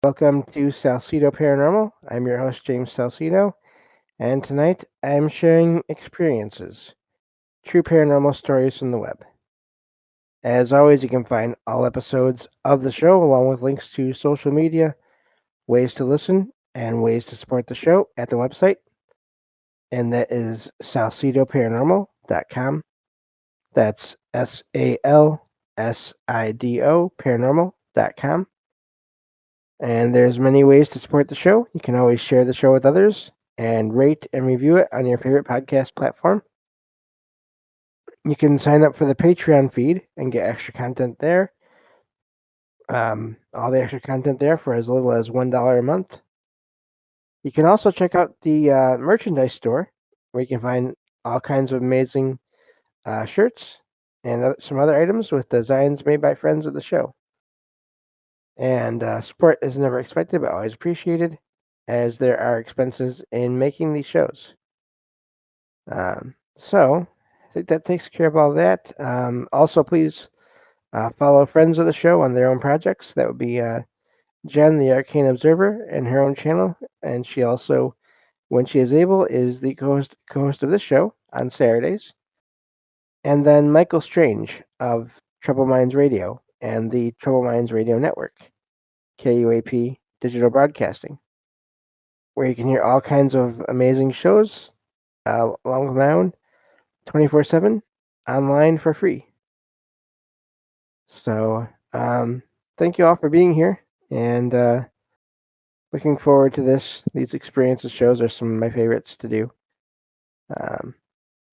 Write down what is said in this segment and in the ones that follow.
Welcome to Salsidoparanormal. I'm your host, James Salcido, and tonight I'm sharing experiences, true paranormal stories from the web. As always, you can find all episodes of the show along with links to social media, ways to listen, and ways to support the show at the website, and that is salsidoparanormal.com. That's SALSIDO paranormal.com. And there's many ways to support the show. You can always share the show with others and rate and review it on your favorite podcast platform. You can sign up for the Patreon feed and get extra content there. All the extra content there for as little as $1 a month. You can also check out the merchandise store where you can find all kinds of amazing shirts and some other items with designs made by friends of the show. And support is never expected but always appreciated, as there are expenses in making these shows. So I think that takes care of all that. Also, please follow friends of the show on their own projects. That would be Jen, the Arcane Observer, and her own channel. And she also, when she is able, is the co-host of this show on Saturdays. And then Michael Strange of Trouble Minds Radio and the Trouble Minds Radio Network, KUAP Digital Broadcasting, where you can hear all kinds of amazing shows along with my own 24/7 online for free. So, thank you all for being here, and looking forward to this. These experiences shows are some of my favorites to do. Um,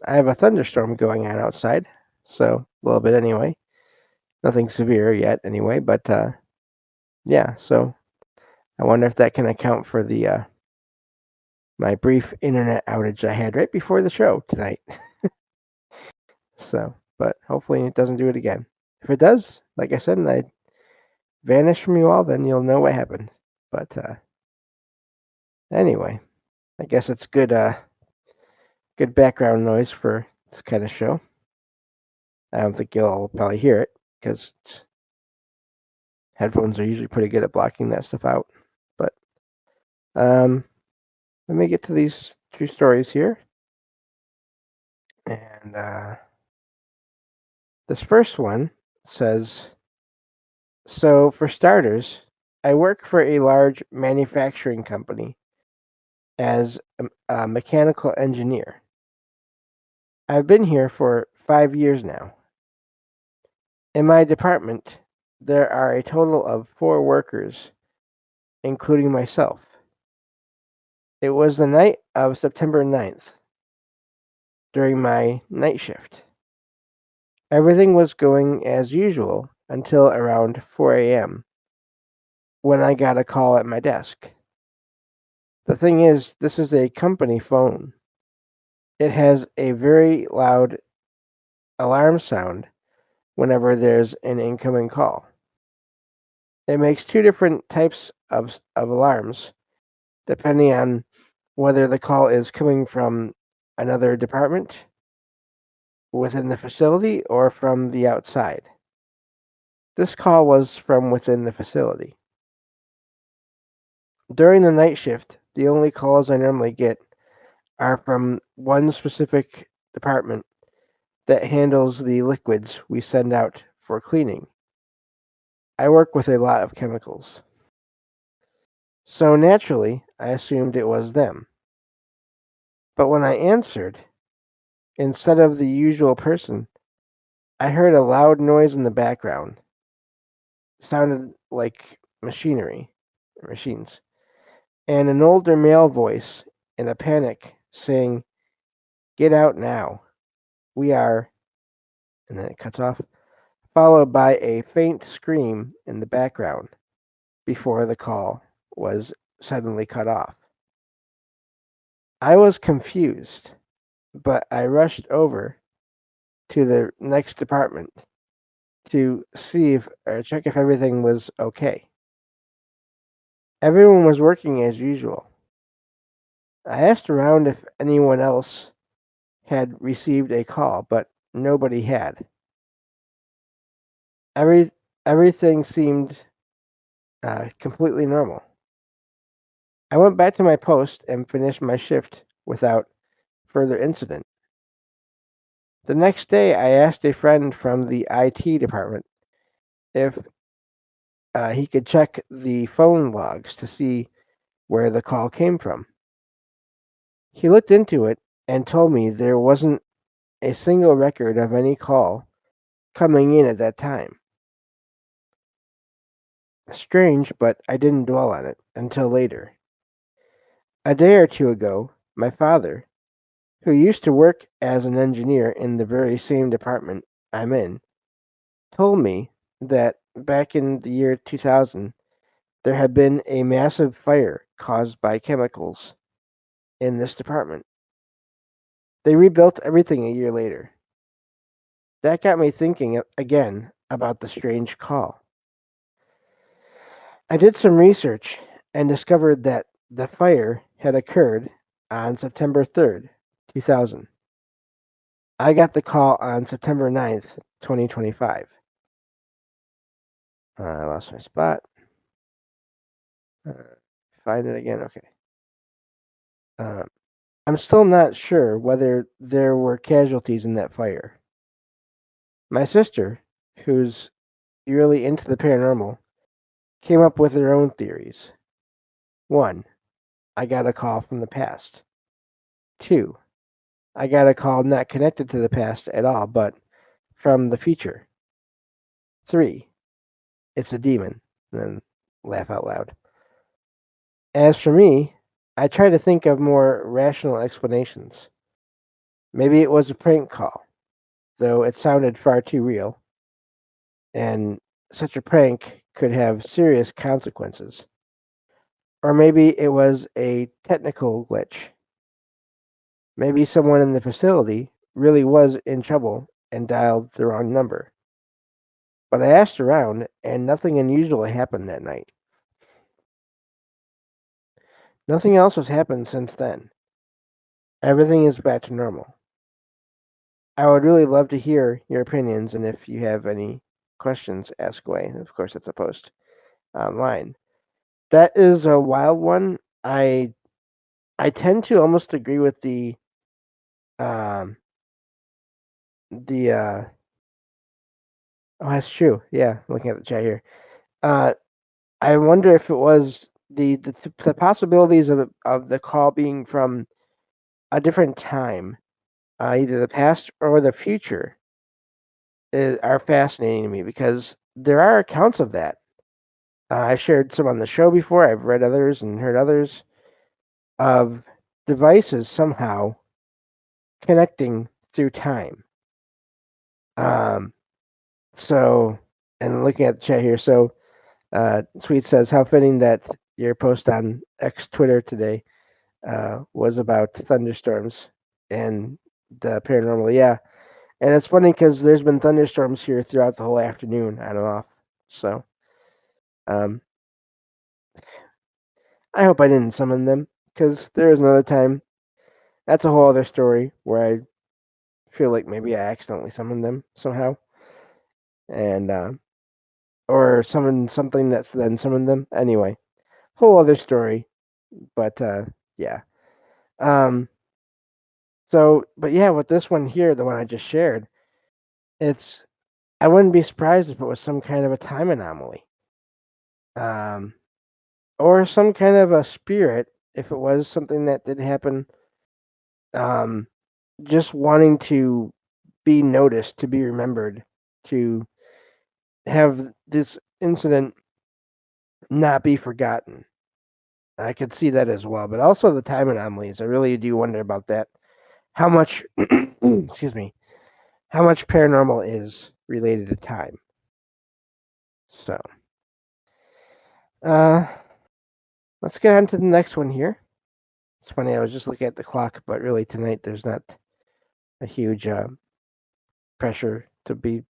I have a thunderstorm going on outside, so a little bit anyway. Nothing severe yet, anyway, but yeah. So I wonder if that can account for the my brief internet outage I had right before the show tonight. So, but hopefully it doesn't do it again. If it does, like I said, and I vanish from you all, then you'll know what happened. But anyway, I guess it's good background noise for this kind of show. I don't think you'll probably hear it because headphones are usually pretty good at blocking that stuff out. But let me get to these two stories here. And this first one says, so for starters, I work for a large manufacturing company as a mechanical engineer. I've been here for 5 years now. In my department, there are a total of 4 workers, including myself. It was the night of September 9th, during my night shift. Everything was going as usual until around 4 a.m., when I got a call at my desk. The thing is, this is a company phone. It has a very loud alarm sound whenever there's an incoming call. It makes two different types of alarms, depending on whether the call is coming from another department within the facility or from the outside. This call was from within the facility. During the night shift, the only calls I normally get are from one specific department that handles the liquids we send out for cleaning. I work with a lot of chemicals. So naturally, I assumed it was them. But when I answered, instead of the usual person, I heard a loud noise in the background. It sounded like machines, and an older male voice in a panic saying, "Get out now. We are," and then it cuts off, followed by a faint scream in the background before the call was suddenly cut off. I was confused, but I rushed over to the next department to see if or check if everything was okay. Everyone was working as usual. I asked around if anyone else had received a call, but nobody had. Every everything seemed completely normal. I went back to my post and finished my shift without further incident. The next day, I asked a friend from the IT department if he could check the phone logs to see where the call came from. He looked into it and told me there wasn't a single record of any call coming in at that time. Strange, but I didn't dwell on it until later. A day or two ago, my father, who used to work as an engineer in the very same department I'm in, told me that back in the year 2000, there had been a massive fire caused by chemicals in this department. They rebuilt everything a year later. That got me thinking again about the strange call. I did some research and discovered that the fire had occurred on September 3rd, 2000. I got the call on September 9th, 2025. I lost my spot. Uh, Find it again. Okay. Uh, I'm still not sure whether there were casualties in that fire. My sister, who's really into the paranormal, came up with her own theories. 1. I got a call from the past. 2. I got a call not connected to the past at all, but from the future. 3. It's a demon. And then laugh out loud. As for me, I try to think of more rational explanations. Maybe it was a prank call, though it sounded far too real, and such a prank could have serious consequences. Or maybe it was a technical glitch. Maybe someone in the facility really was in trouble and dialed the wrong number. But I asked around, and nothing unusual happened that night. Nothing else has happened since then. Everything is back to normal. I would really love to hear your opinions, and if you have any questions, ask away. And of course, it's a post online. That is a wild one. I tend to almost agree with um the oh, that's true. Yeah, looking at the chat here. Uh, I wonder if it was the possibilities of the call being from a different time, either the past or the future, are fascinating to me because there are accounts of that. I shared some on the show before. I've read others and heard others of devices somehow connecting through time. Um, so, and looking at the chat here, so Sweet says, how fitting that your post on X Twitter today was about thunderstorms and the paranormal. Yeah, and it's funny because there's been thunderstorms here throughout the whole afternoon on and off. So um, I hope I didn't summon them because there was another time. That's a whole other story where I feel like maybe I accidentally summoned them somehow, and or summoned something that's then summoned them. Anyway, whole other story. But yeah. Um, so, but yeah, with this one here, the one I just shared, it's I wouldn't be surprised if it was some kind of a time anomaly, um, or some kind of a spirit. If it was something that did happen, um, just wanting to be noticed, to be remembered, to have this incident not be forgotten. I could see that as well, but also the time anomalies. I really do wonder about that. How much, excuse me, how much paranormal is related to time. So, uh, let's get on to the next one here. It's funny, I was just looking at the clock, but really tonight there's not a huge pressure to be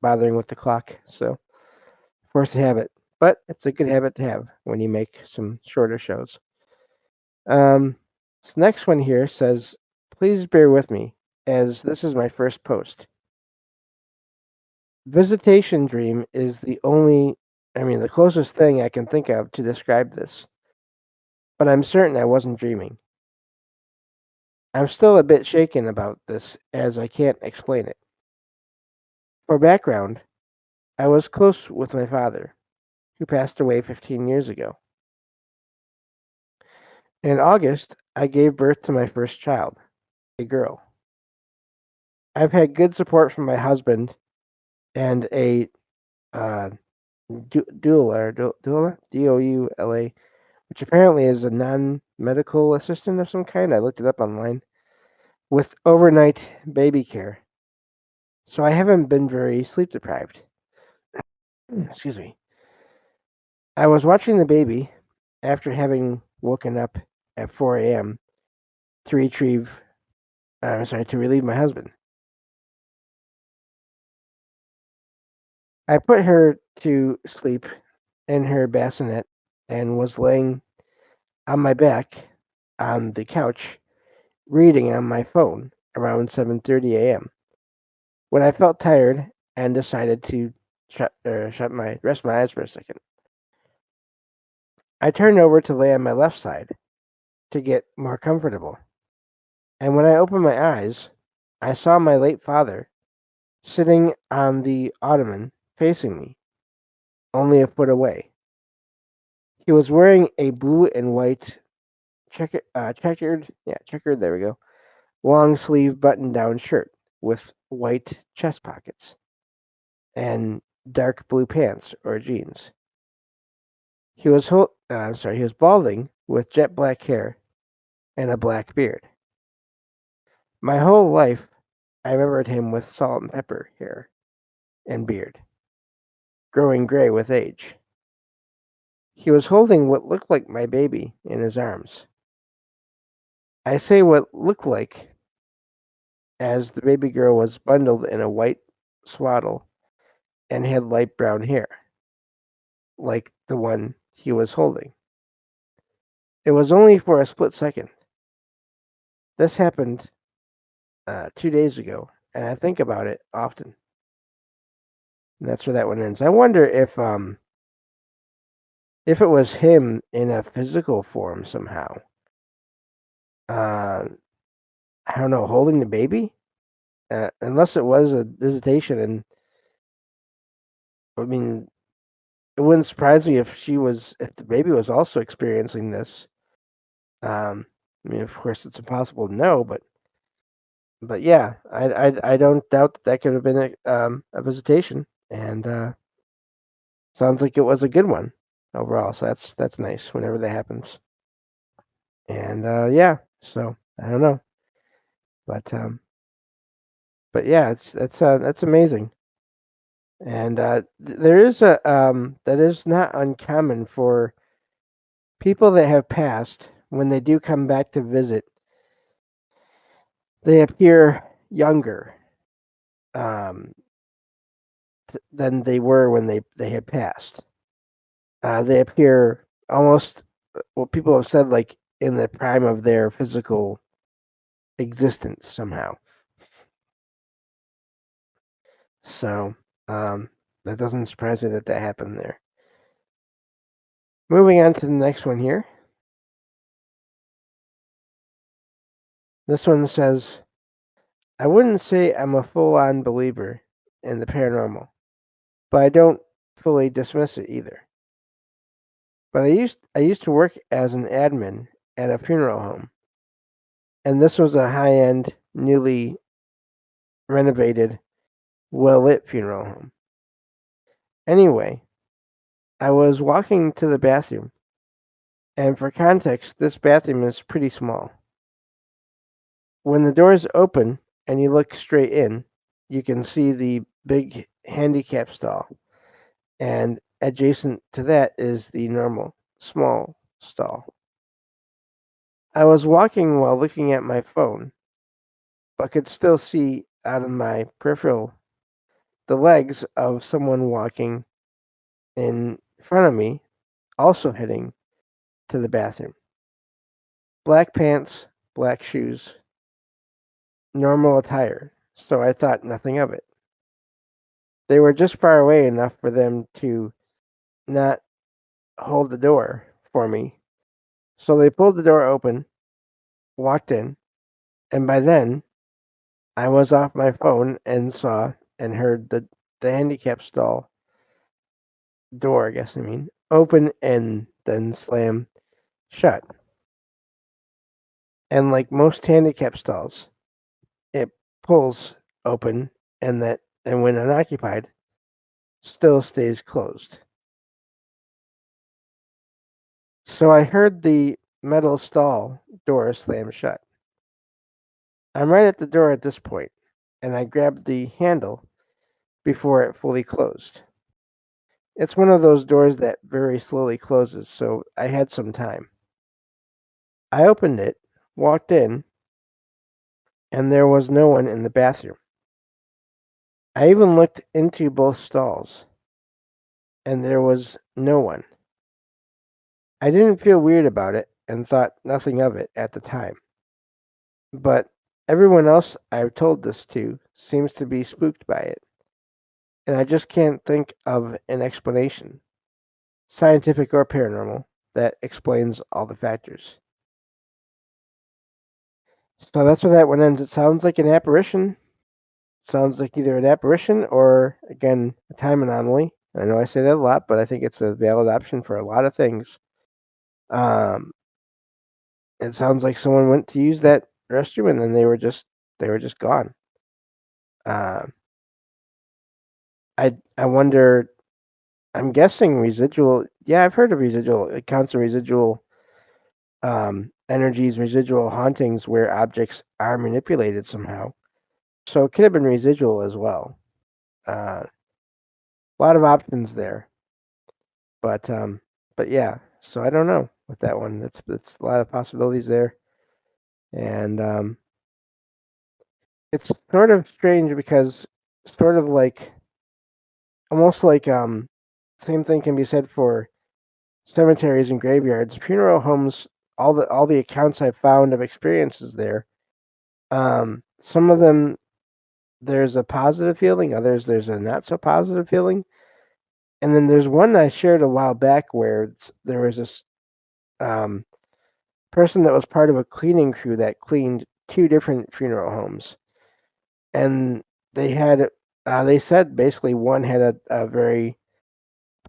bothering with the clock. So, force a habit, but it's a good habit to have when you make some shorter shows. This next one here says, please bear with me, as this is my first post. Visitation dream is the only I mean, the closest thing I can think of to describe this, but I'm certain I wasn't dreaming. I'm still a bit shaken about this as I can't explain it. For background, I was close with my father, who passed away 15 years ago. In August, I gave birth to my first child, a girl. I've had good support from my husband and a uh, doula, DOULA, which apparently is a non-medical assistant of some kind. I looked it up online with overnight baby care, so I haven't been very sleep deprived. Excuse me. I was watching the baby after having woken up at 4 a.m. to to relieve my husband. I put her to sleep in her bassinet and was laying on my back on the couch reading on my phone around 7:30 a.m. when I felt tired and decided to rest my eyes for a second. I turned over to lay on my left side to get more comfortable, and when I opened my eyes, I saw my late father sitting on the ottoman facing me, only a foot away. He was wearing a blue and white checkered, there we go, long sleeve button down shirt with white chest pockets and dark blue pants or jeans. He was balding with jet black hair and a black beard. My whole life, I remembered him with salt and pepper hair and beard, growing gray with age. He was holding what looked like my baby in his arms. I say what looked like, as the baby girl was bundled in a white swaddle and had light brown hair, like the one he was holding. It was only for a split second. This happened 2 days ago, and I think about it often. And that's where that one ends. I wonder if it was him in a physical form somehow. Uh, I don't know, holding the baby. Unless it was a visitation, and I mean, it wouldn't surprise me if the baby was also experiencing this. I mean, of course, it's impossible to know, but yeah, I don't doubt that that could have been a visitation, and sounds like it was a good one overall. So that's nice whenever that happens. And yeah, so I don't know, but yeah, that's amazing. And there is a that is not uncommon for people that have passed when they do come back to visit. They appear younger um, than they were when they had passed. They appear almost what people have said, like in the prime of their physical existence somehow. So that doesn't surprise me that that happened there. Moving on to the next one here. This one says, I wouldn't say I'm a full on believer in the paranormal, but I don't fully dismiss it either. But I used to work as an admin at a funeral home, and this was a high end, newly renovated, well lit funeral home. Anyway, I was walking to the bathroom, and for context, this bathroom is pretty small. When the doors open and you look straight in, you can see the big handicap stall, and adjacent to that is the normal small stall. I was walking while looking at my phone, but could still see out of my peripheral the legs of someone walking in front of me, also heading to the bathroom. Black pants, black shoes, normal attire, so I thought nothing of it. They were just far away enough for them to not hold the door for me. So they pulled the door open, walked in, and by then I was off my phone and saw and heard the handicap stall door, I guess I mean, open and then slam shut. And like most handicap stalls, it pulls open and when unoccupied, still stays closed. So I heard the metal stall door slam shut. I'm right at the door at this point, and I grabbed the handle before it fully closed. It's one of those doors that very slowly closes, so I had some time. I opened it, walked in, and there was no one in the bathroom. I even looked into both stalls, and there was no one. I didn't feel weird about it and thought nothing of it at the time. But everyone else I've told this to seems to be spooked by it, and I just can't think of an explanation, scientific or paranormal, that explains all the factors. So that's where that one ends. It sounds like an apparition. Sounds like either an apparition or, again, a time anomaly. I know I say that a lot, but I think it's a valid option for a lot of things. Um, it sounds like someone went to use that restroom and then they were just gone. Uh, I wonder. I'm guessing residual. Yeah, I've heard of residual accounts of residual energies, residual hauntings where objects are manipulated somehow. So it could have been residual as well. A lot of options there, but yeah. So I don't know with that one. That's a lot of possibilities there, and it's sort of strange because sort of like almost like same thing can be said for cemeteries and graveyards, funeral homes. All the accounts I've found of experiences there. Some of them there's a positive feeling, others there's a not so positive feeling. And then there's one I shared a while back where there was this um, person that was part of a cleaning crew that cleaned two different funeral homes, and they said basically one had a very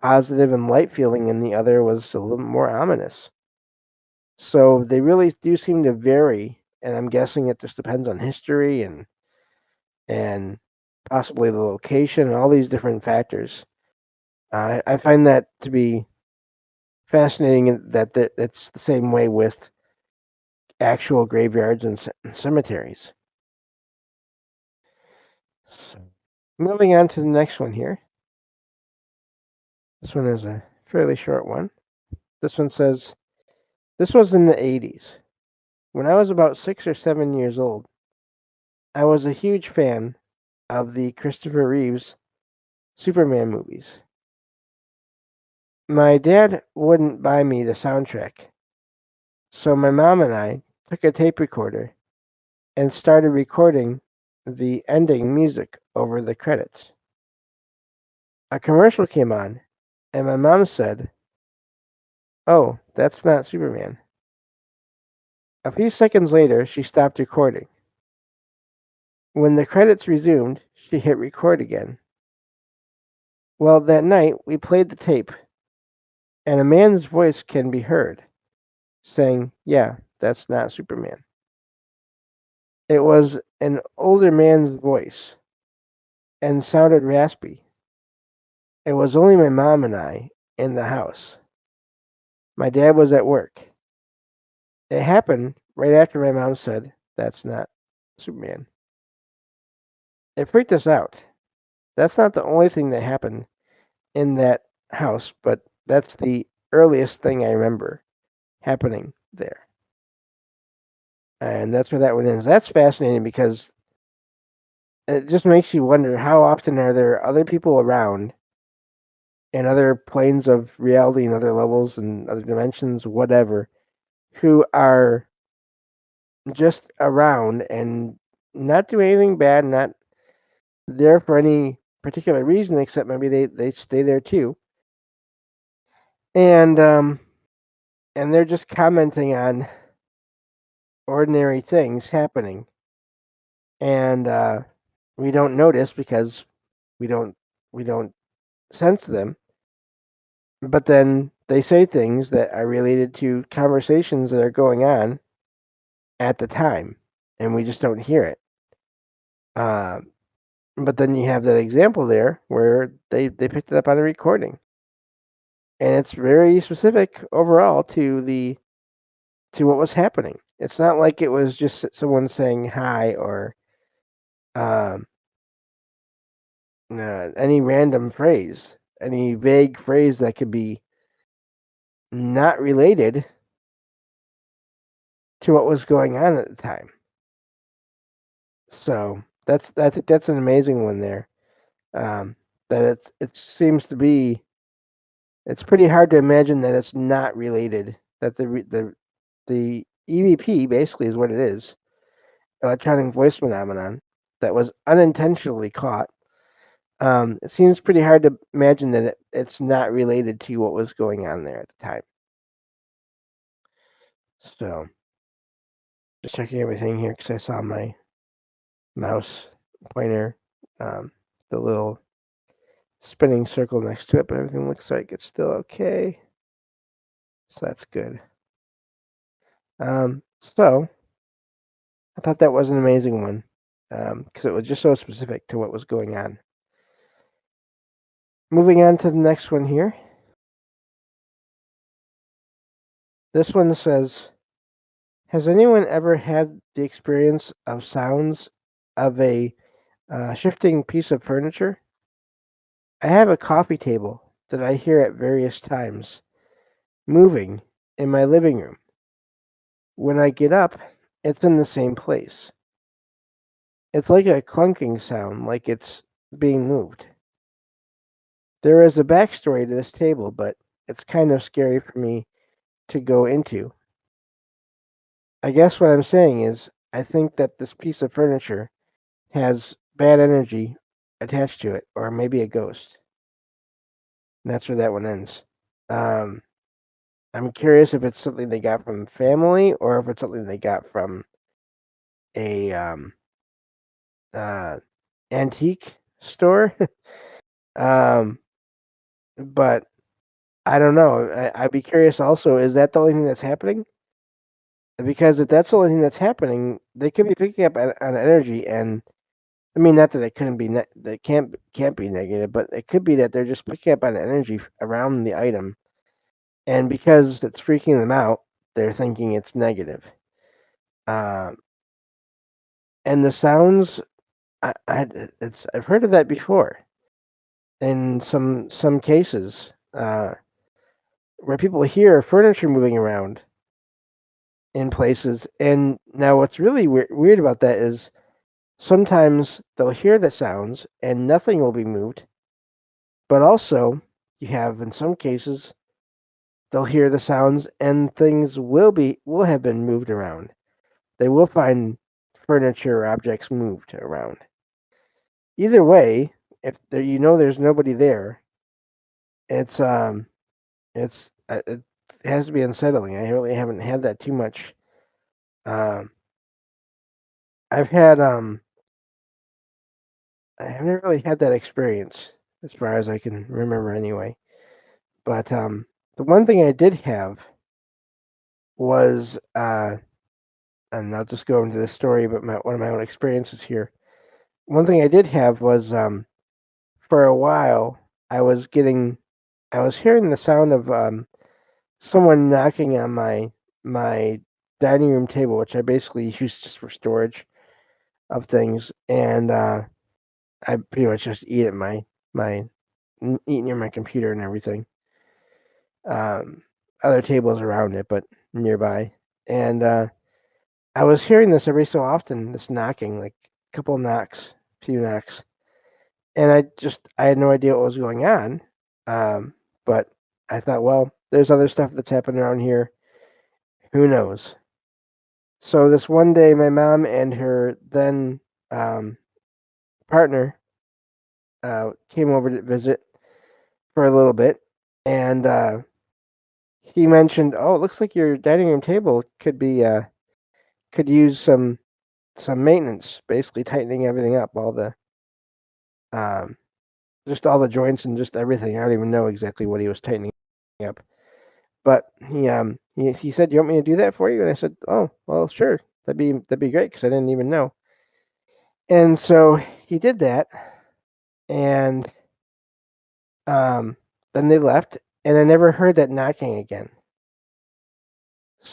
positive and light feeling, and the other was a little more ominous. So they really do seem to vary, and I'm guessing it just depends on history and possibly the location and all these different factors. I find that to be fascinating that it's the same way with actual graveyards and cemeteries. So, moving on to the next one here. This one is a fairly short one. This one says, this was in the 80s. When I was about 6 or 7 years old, I was a huge fan of the Christopher Reeves Superman movies. My dad wouldn't buy me the soundtrack, so my mom and I took a tape recorder and started recording the ending music over the credits. A commercial came on, and my mom said, "Oh, that's not Superman." A few seconds later, she stopped recording. When the credits resumed, she hit record again. Well, that night we played the tape, and a man's voice can be heard saying, "Yeah, that's not Superman." It was an older man's voice and sounded raspy. It was only my mom and I in the house. My dad was at work. It happened right after my mom said, "That's not Superman." It freaked us out. That's not the only thing that happened in that house, but that's the earliest thing I remember happening there. And that's where that one ends. That's fascinating because it just makes you wonder how often are there other people around in other planes of reality and other levels and other dimensions, whatever, who are just around and not doing anything bad, not there for any particular reason except maybe they stay there too. and they're just commenting on ordinary things happening, and we don't notice because we don't we don't sense them. But then they say things that are related to conversations that are going on at the time, and we just don't hear it. Uh, but then you have that example there where they picked it up on a recording, and it's very specific overall to what was happening. It's not like it was just someone saying hi or um, any random phrase, any vague phrase that could be not related to what was going on at the time. So I think that's an amazing one there. That it seems to be it's pretty hard to imagine that it's not related. That the EVP basically is what it is, electronic voice phenomenon, that was unintentionally caught. It seems pretty hard to imagine that it's not related to what was going on there at the time. So just checking everything here because I saw my mouse pointer, um, the little spinning circle next to it, but everything looks like it's still okay. So that's good. So I thought that was an amazing one because it was just so specific to what was going on. Moving on to the next one here. This one says, has anyone ever had the experience of sounds of a shifting piece of furniture? I have a coffee table that I hear at various times moving in my living room. When I get up, it's in the same place. It's like a clunking sound, like it's being moved. There is a backstory to this table, but it's kind of scary for me to go into. I guess what I'm saying is, I think that this piece of furniture has bad energy attached to it, or maybe a ghost. And that's where that one ends. Um, I'm curious if it's something they got from family, or if it's something they got from a uh, antique store. um, but I don't know. I'd be curious also, is that the only thing that's happening? Because if that's the only thing that's happening, they could be picking up on energy, and I mean, not that it couldn't be, that can't be negative, but it could be that they're just picking up on energy around the item, and because it's freaking them out, they're thinking it's negative. Um, and the sounds, I've heard of that before in some cases where people hear furniture moving around in places, and now what's really weird about that is sometimes they'll hear the sounds and nothing will be moved, but also you have in some cases they'll hear the sounds and things will have been moved around. They will find furniture or objects moved around. Either way, if there's nobody there, it's it has to be unsettling. I really haven't had that too much. Um, I've had I haven't really had that experience as far as I can remember anyway. But the one thing I did have was, and I'll just go into this story, but one of my own experiences here. One thing I did have was, for a while, I was hearing the sound of someone knocking on my dining room table, which I basically use just for storage of things, and I pretty much just my eat near my computer and everything. Um, Other tables around it, but nearby, and I was hearing this every so often, this knocking, like a couple knocks, few knocks, and I had no idea what was going on. Um, but I thought, well, there's other stuff that's happening around here. Who knows? So this one day, my mom and her then um, partner came over to visit for a little bit, and he mentioned, "Oh, it looks like your dining room table could use some maintenance, basically tightening everything up, all the um just all the joints and just everything. I don't even know exactly what he was tightening up, but he said, "You want me to do that for you?" And I said, "Oh, well, sure. That'd be great because I didn't even know." And so he did that, and um, then they left, and I never heard that knocking again.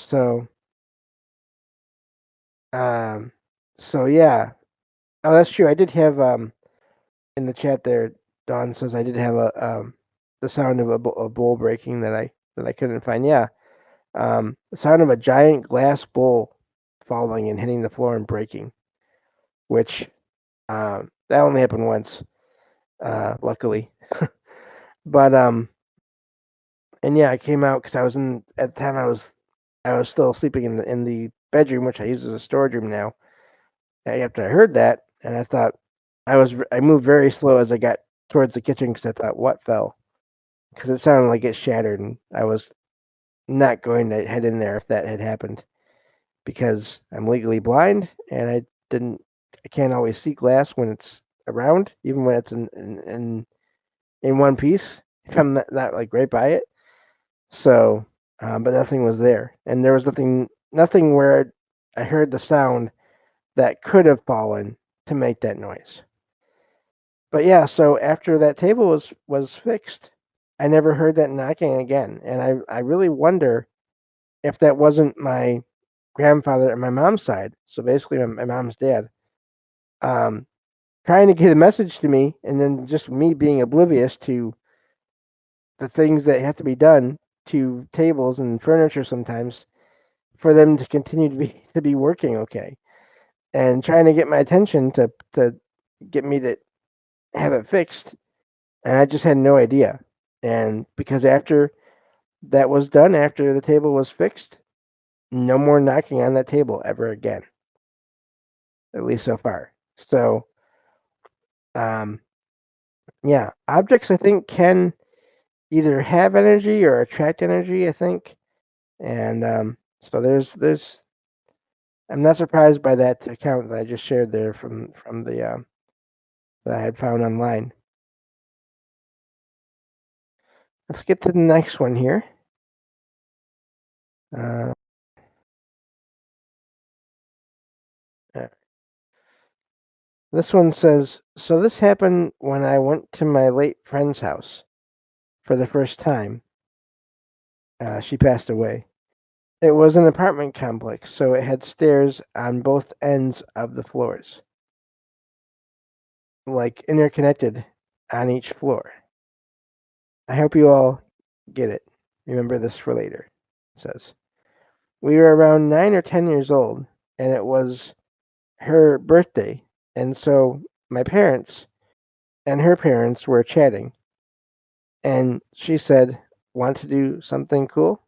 So um, so yeah. Oh, that's true. I did have in the chat there. Dawn says I did have the sound of a bowl breaking that I couldn't find. Yeah, the sound of a giant glass bowl falling and hitting the floor and breaking, which that only happened once, luckily. But and yeah, I came out because I was in at the time I was still sleeping in the bedroom, which I use as a storage room now. After I heard that, and I thought I moved very slow as I got towards the kitchen because I thought what fell because it sounded like it shattered, and I was not going to head in there if that had happened because I'm legally blind and I can't always see glass when it's around, even when it's in one piece. If I'm not like right by it, so but nothing was there, and there was nothing where I heard the sound that could have fallen to make that noise. But yeah, so after that table was fixed, I never heard that knocking again, and I really wonder if that wasn't my grandfather and my mom's side. So basically, my mom's dad, um, trying to get a message to me, and then just me being oblivious to the things that have to be done to tables and furniture sometimes for them to continue to be working okay, and trying to get my attention to get me to have it fixed, and I just had no idea. And because after that was done, after the table was fixed, no more knocking on that table ever again, at least so far. So, um, yeah, objects I think can either have energy or attract energy. I think, and so there's I'm not surprised by that account that I just shared there from the that I had found online. Let's get to the next one here. Uh, uh, this one says, so this happened when I went to my late friend's house for the first time. She passed away. It was an apartment complex, so it had stairs on both ends of the floors, like interconnected on each floor. I hope you all get it. Remember this for later, it says. We were around 9 or 10 years old, and it was her birthday, and so my parents and her parents were chatting, and she said, "Want to do something cool?"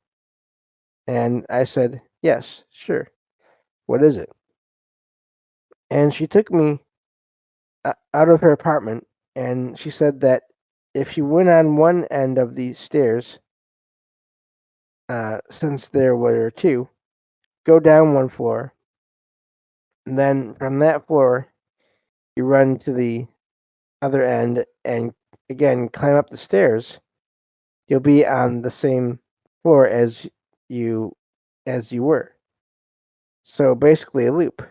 And I said, "Yes, sure. What is it?" And she took me out of her apartment, and she said that if you went on one end of the stairs, since there were two, go down one floor, and then from that floor you run to the other end and again climb up the stairs, you'll be on the same floor you you were. So basically a loop.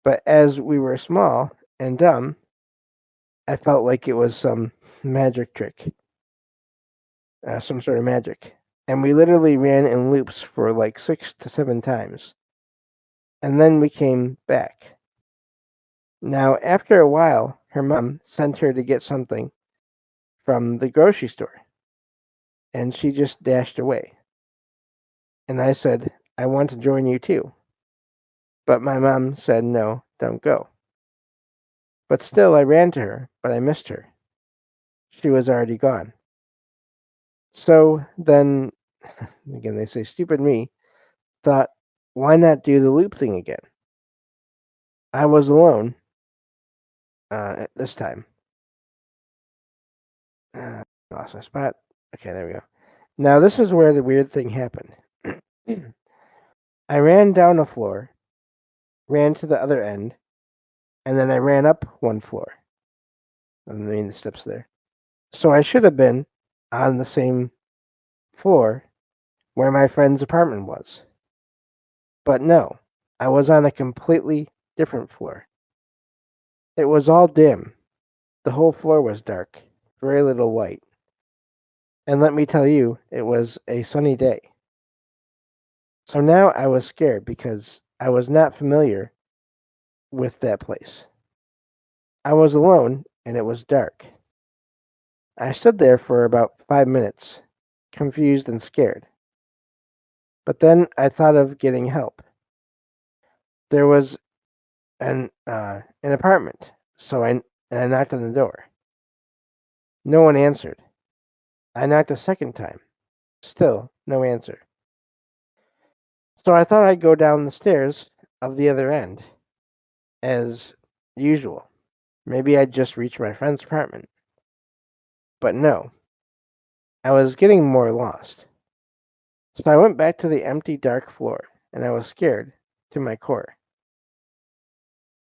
But as we were small and dumb, I felt like it was some magic trick, some sort of magic. And we literally ran in loops for like 6 to 7 times. And then we came back. Now, after a while, her mom sent her to get something from the grocery store, and she just dashed away. And I said, I want to join you too. But my mom said, no, don't go. But still, I ran to her, but I missed her. She was already gone. So then, again, they say, stupid me, thought, why not do the loop thing again? I was alone at this time. Uh, lost my spot. Okay, there we go. Now, this is where the weird thing happened. I ran down a floor, ran to the other end, and then I ran up one floor. I mean, the steps there. So I should have been on the same floor where my friend's apartment was. But no, I was on a completely different floor. It was all dim. The whole floor was dark, very little light. And let me tell you, it was a sunny day. So now I was scared because I was not familiar with that place. I was alone and it was dark. I stood there for about 5 minutes, confused and scared. But then I thought of getting help. There was an apartment, and I knocked on the door. No one answered. I knocked a second time. Still no answer. So I thought I'd go down the stairs of the other end, as usual. Maybe I'd just reach my friend's apartment. But no, I was getting more lost. So I went back to the empty, dark floor, and I was scared to my core.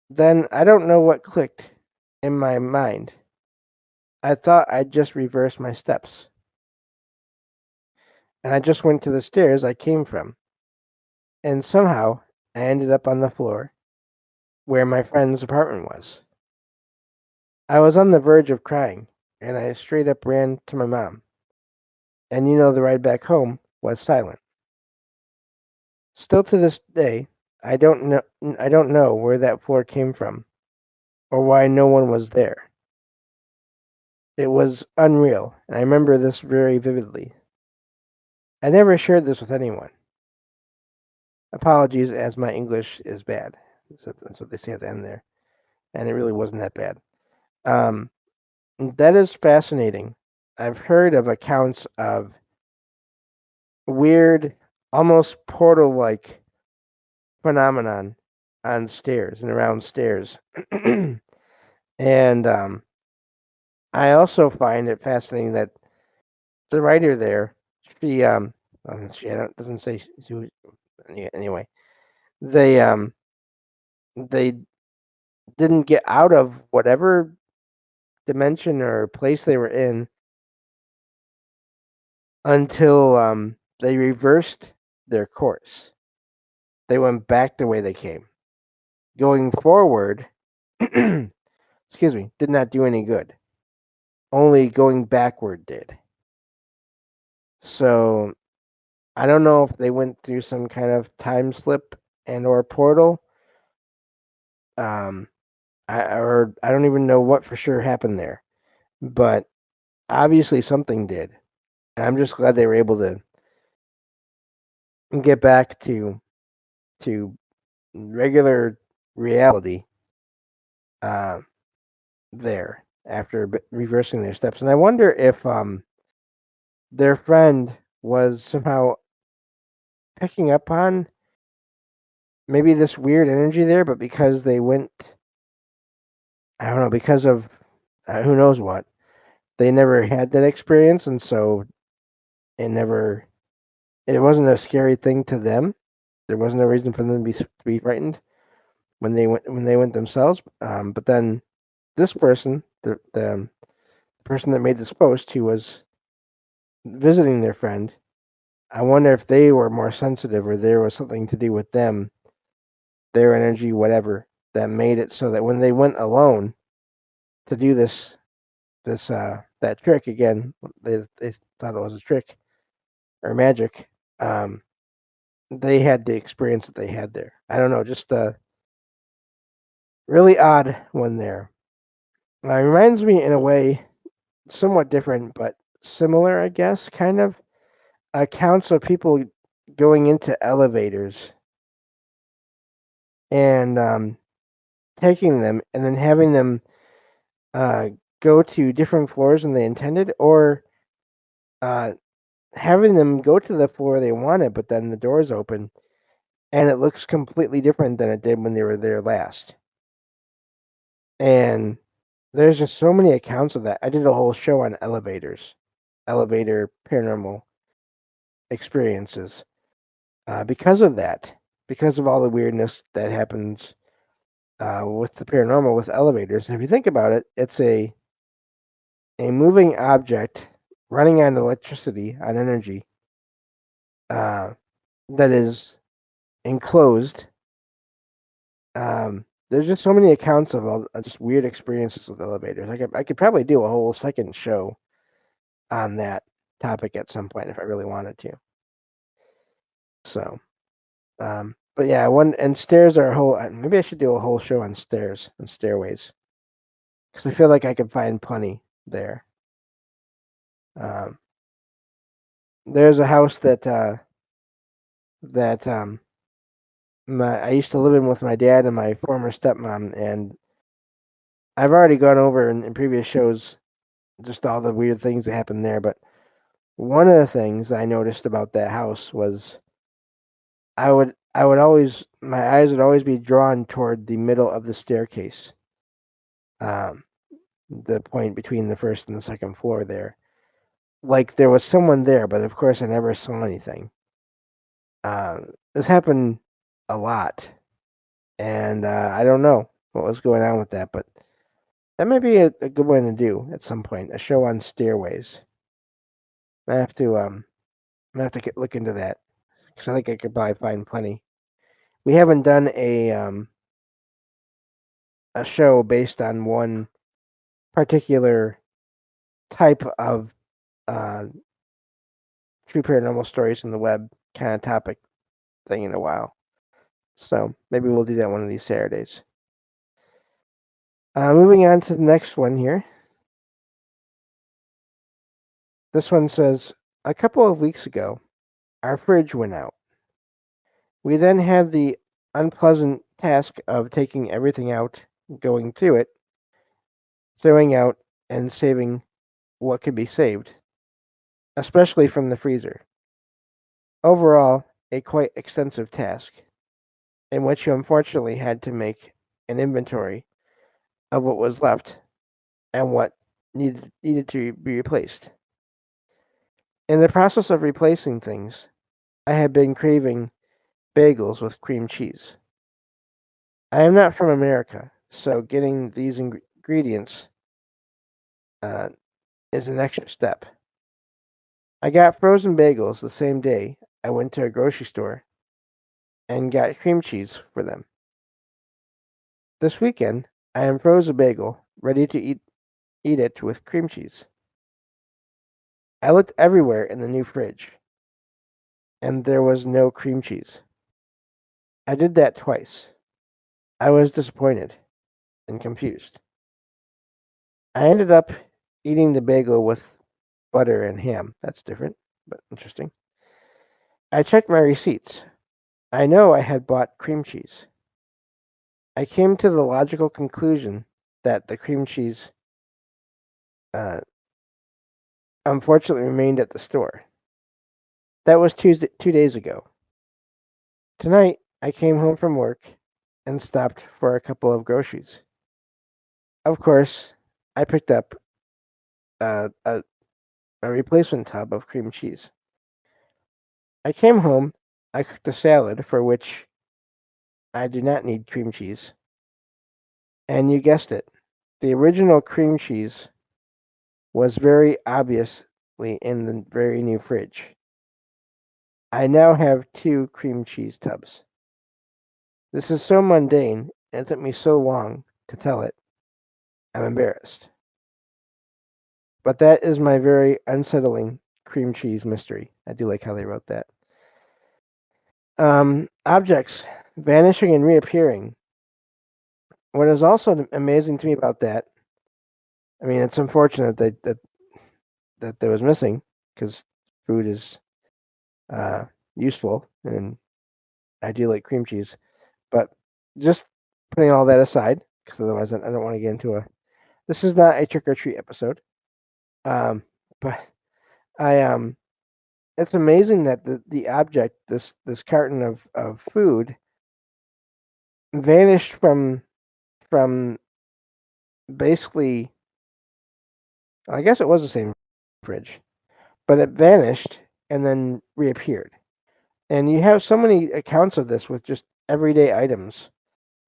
Then I don't know what clicked in my mind. I thought I'd just reverse my steps, and I just went to the stairs I came from, and somehow I ended up on the floor where my friend's apartment was. I was on the verge of crying, and I straight up ran to my mom. And the ride back home was silent. Still to this day, I don't know where that floor came from or why no one was there. It was unreal, and I remember this very vividly. I never shared this with anyone. Apologies, as my English is bad. So that's what they say at the end there, and it really wasn't that bad. Um, that is fascinating. I've heard of accounts of weird, almost portal-like phenomenon on stairs and around stairs, and I also find it fascinating that the writer there, she doesn't say she, anyway. They didn't get out of whatever dimension or place they were in until they reversed their course. They went back the way they came. Going forward, excuse me, did not do any good. Only going backward did. So I don't know if they went through some kind of time slip and or portal. Um, I don't even know what for sure happened there, but obviously something did. And I'm just glad they were able to get back to regular reality uh, there after reversing their steps. And I wonder if their friend was somehow picking up on maybe this weird energy there, but because they went, I don't know, because of who knows what, they never had that experience, and so it never, it wasn't a scary thing to them. There was no reason for them to be frightened when they went themselves. But then this person, the person that made this post, who was visiting their friend, I wonder if they were more sensitive or there was something to do with them, their energy, whatever, that made it so that when they went alone to do this that trick again, they thought it was a trick or magic. Um, they had the experience that they had there. I don't know, just a really odd one there. It reminds me in a way somewhat different, but similar, I guess, kind of accounts of people going into elevators and taking them and then having them uh, go to different floors than they intended, or uh, having them go to the floor they wanted, but then the doors open and it looks completely different than it did when they were there last. And there's just so many accounts of that. I did a whole show on elevators, elevator paranormal, experiences because of that, because of all the weirdness that happens with the paranormal with elevators. And if you think about it, it's a moving object running on electricity, on energy, uh, that is enclosed. There's just so many accounts of all, just weird experiences with elevators. I could probably do a whole second show on that topic at some point if I really wanted to. So, but yeah, one and stairs are a whole. Maybe I should do a whole show on stairs and stairways because I feel like I could find plenty there. Um, there's a house that I used to live in with my dad and my former stepmom, and I've already gone over in previous shows just all the weird things that happened there. But one of the things I noticed about that house was I would always my eyes would always be drawn toward the middle of the staircase, um, the point between the first and the second floor there. Like there was someone there, but of course I never saw anything. This happened a lot, and I don't know what was going on with that, but that may be a good one to do at some point. A show on stairways. I have to look into that because I think I could probably find plenty. We haven't done a show based on one particular type of uh, true paranormal stories in the web kind of topic thing in a while. So maybe we'll do that one of these Saturdays. Moving on to the next one here. This one says, a couple of weeks ago, our fridge went out. We then had the unpleasant task of taking everything out, going through it, throwing out, and saving what could be saved, especially from the freezer. Overall, a quite extensive task, in which you unfortunately had to make an inventory of what was left and what needed to be replaced. In the process of replacing things, I had been craving bagels with cream cheese. I am not from America, so getting these ingredients uh, is an extra step. I got frozen bagels the same day I went to a grocery store and got cream cheese for them. This weekend, I am froze a bagel, ready to eat it with cream cheese. I looked everywhere in the new fridge, and there was no cream cheese. I did that twice. I was disappointed and confused. I ended up eating the bagel with butter and ham. That's different, but interesting. I checked my receipts. I know I had bought cream cheese. I came to the logical conclusion that the cream cheese uh, unfortunately remained at the store. That was 2 days ago. Tonight, I came home from work and stopped for a couple of groceries. Of course, I picked up uh, a, a replacement tub of cream cheese. I came home, I cooked a salad for which I do not need cream cheese, and you guessed it, the original cream cheese was very obviously in the very new fridge. I now have two cream cheese tubs. This is so mundane, and it took me so long to tell it, I'm embarrassed. But that is my very unsettling cream cheese mystery. I do like how they wrote that. Objects vanishing and reappearing. What is also amazing to me about that, I mean, it's unfortunate that was missing because food is uh, useful, and I do like cream cheese. But just putting all that aside, because otherwise I don't want to get into a. This is not a trick or treat episode. But I it's amazing that the object, this carton of food, vanished from basically. I guess it was the same fridge, but it vanished and then reappeared. And you have so many accounts of this with just everyday items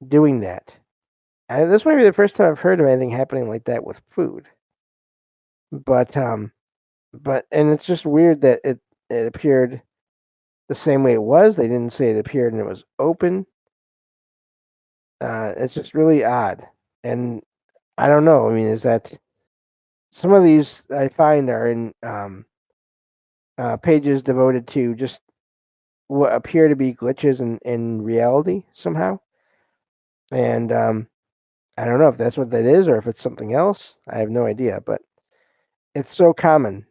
doing that. And this might be the first time I've heard of anything happening like that with food. But and it's just weird that it appeared the same way it was. They didn't say it appeared and it was open. It's just really odd. And I don't know. I mean, is that some of these I find are in pages devoted to just what appear to be glitches in reality somehow. And I don't know if that's what that is or if it's something else. I have no idea, but it's so common.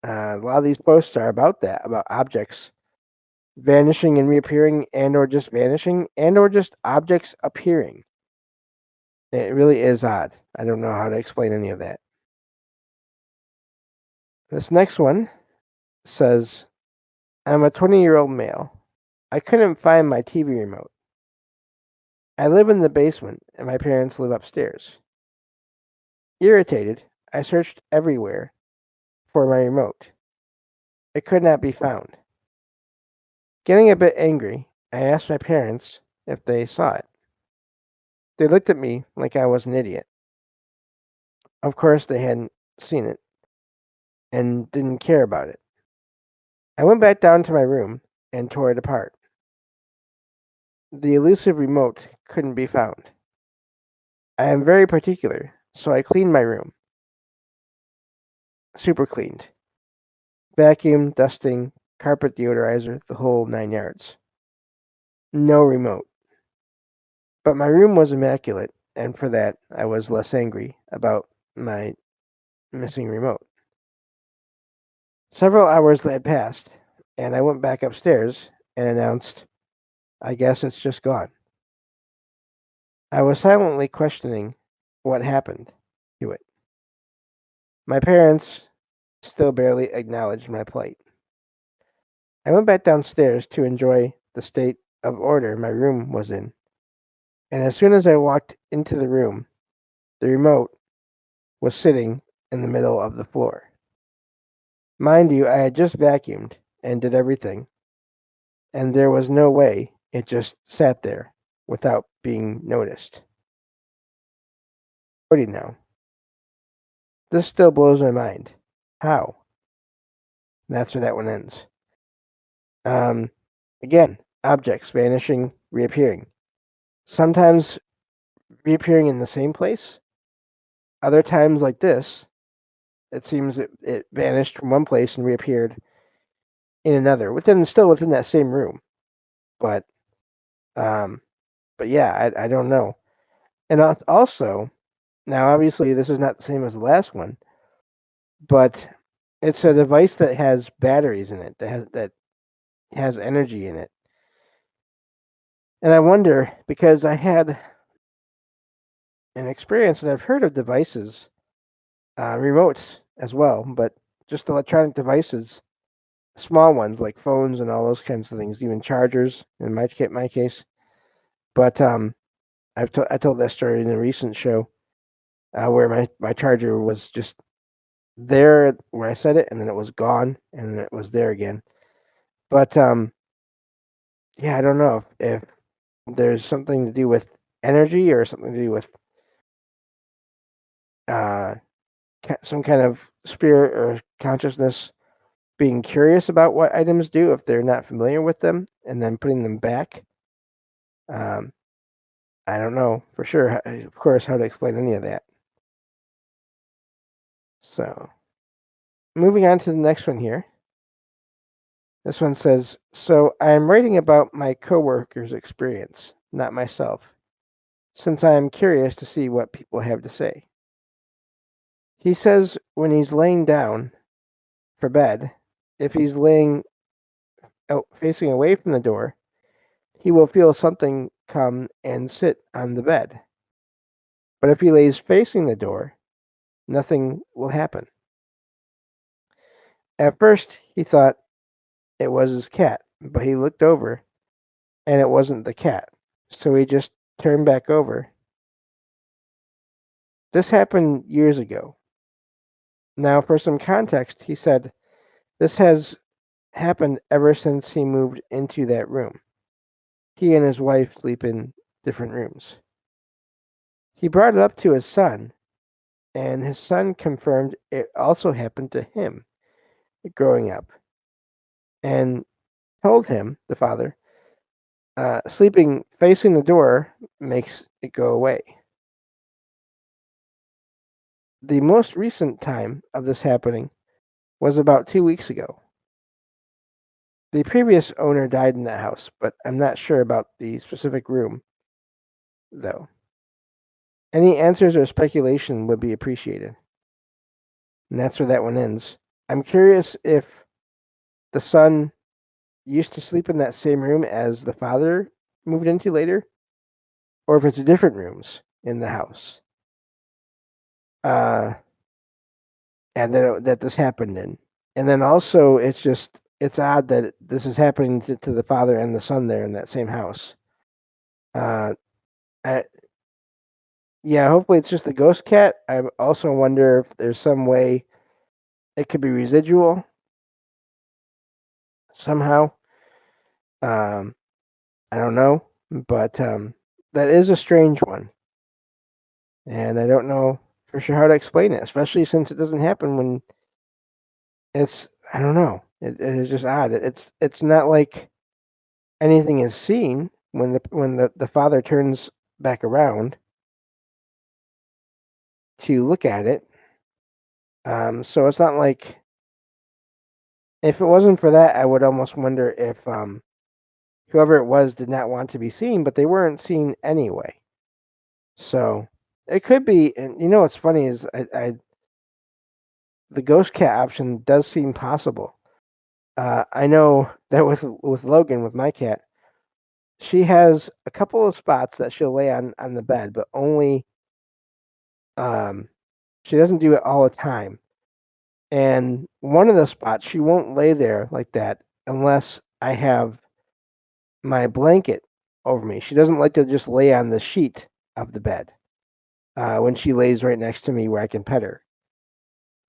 A lot of these posts are about that, about objects vanishing and reappearing, and or just vanishing, and or just objects appearing. It really is odd. I don't know how to explain any of that. This next one says, I'm a 20-year-old male. I couldn't find my TV remote. I live in the basement, and my parents live upstairs. Irritated, I searched everywhere for my remote. It could not be found. Getting a bit angry, I asked my parents if they saw it. They looked at me like I was an idiot. Of course, they hadn't seen it and didn't care about it. I went back down to my room and tore it apart. The elusive remote couldn't be found. I am very particular, so I cleaned my room. Super cleaned. Vacuum, dusting, carpet deodorizer, the whole 9 yards. No remote. But my room was immaculate, and for that I was less angry about my missing remote. Several hours had passed, and I went back upstairs and announced, I guess it's just gone. I was silently questioning what happened to it. My parents still barely acknowledged my plight. I went back downstairs to enjoy the state of order my room was in, and as soon as I walked into the room, the remote was sitting in the middle of the floor. Mind you, I had just vacuumed and did everything, and there was no way it just sat there without being noticed. Now, this still blows my mind. How? And that's where that one ends. Um, Again, objects vanishing, reappearing. Sometimes reappearing in the same place. Other times, like this, it seems it vanished from one place and reappeared in another, still within that same room. But um, but yeah, I don't know. And also, now obviously this is not the same as the last one, but it's a device that has batteries in it, that has energy in it. And I wonder, because I had an experience, and I've heard of devices, remotes as well, but just electronic devices, small ones like phones and all those kinds of things, even chargers in my case. But I told that story in a recent show where my charger was just there where I said it, and then it was gone, and then it was there again. But yeah, I don't know if there's something to do with energy or something to do with uh, some kind of spirit or consciousness being curious about what items do if they're not familiar with them, and then putting them back. Um, I don't know for sure, of course, how to explain any of that. So, moving on to the next one here. This one says, so I am writing about my coworker's experience, not myself, since I am curious to see what people have to say. He says when he's laying down for bed, if he's laying facing away from the door, he will feel something come and sit on the bed. But if he lays facing the door, nothing will happen. At first, he thought it was his cat, but he looked over and it wasn't the cat. So he just turned back over. This happened years ago. Now, for some context, he said this has happened ever since he moved into that room. He and his wife sleep in different rooms. He brought it up to his son, and his son confirmed it also happened to him growing up, and told him, the father, sleeping facing the door makes it go away. The most recent time of this happening was about 2 weeks ago. The previous owner died in that house, but I'm not sure about the specific room, though. Any answers or speculation would be appreciated. And that's where that one ends. I'm curious if the son used to sleep in that same room as the father moved into later, or if it's different rooms in the house. Uh, and that this happened in. And then also, it's odd that this is happening to the father and the son there in that same house. Uh, I, yeah, hopefully it's just a ghost cat. I also wonder if there's some way it could be residual somehow. Um, I don't know, but that is a strange one, and I don't know for sure how to explain it, especially since it doesn't happen when it's. I don't know. It is just odd. It's not like anything is seen when the father turns back around to look at it. So it's not like if it wasn't for that, I would almost wonder if whoever it was did not want to be seen, but they weren't seen anyway. So it could be. And you know what's funny is the ghost cat option does seem possible. I know that with Logan, with my cat, she has a couple of spots that she'll lay on the bed, but only um, she doesn't do it all the time. And one of the spots she won't lay there like that unless I have my blanket over me. She doesn't like to just lay on the sheet of the bed when she lays right next to me where I can pet her.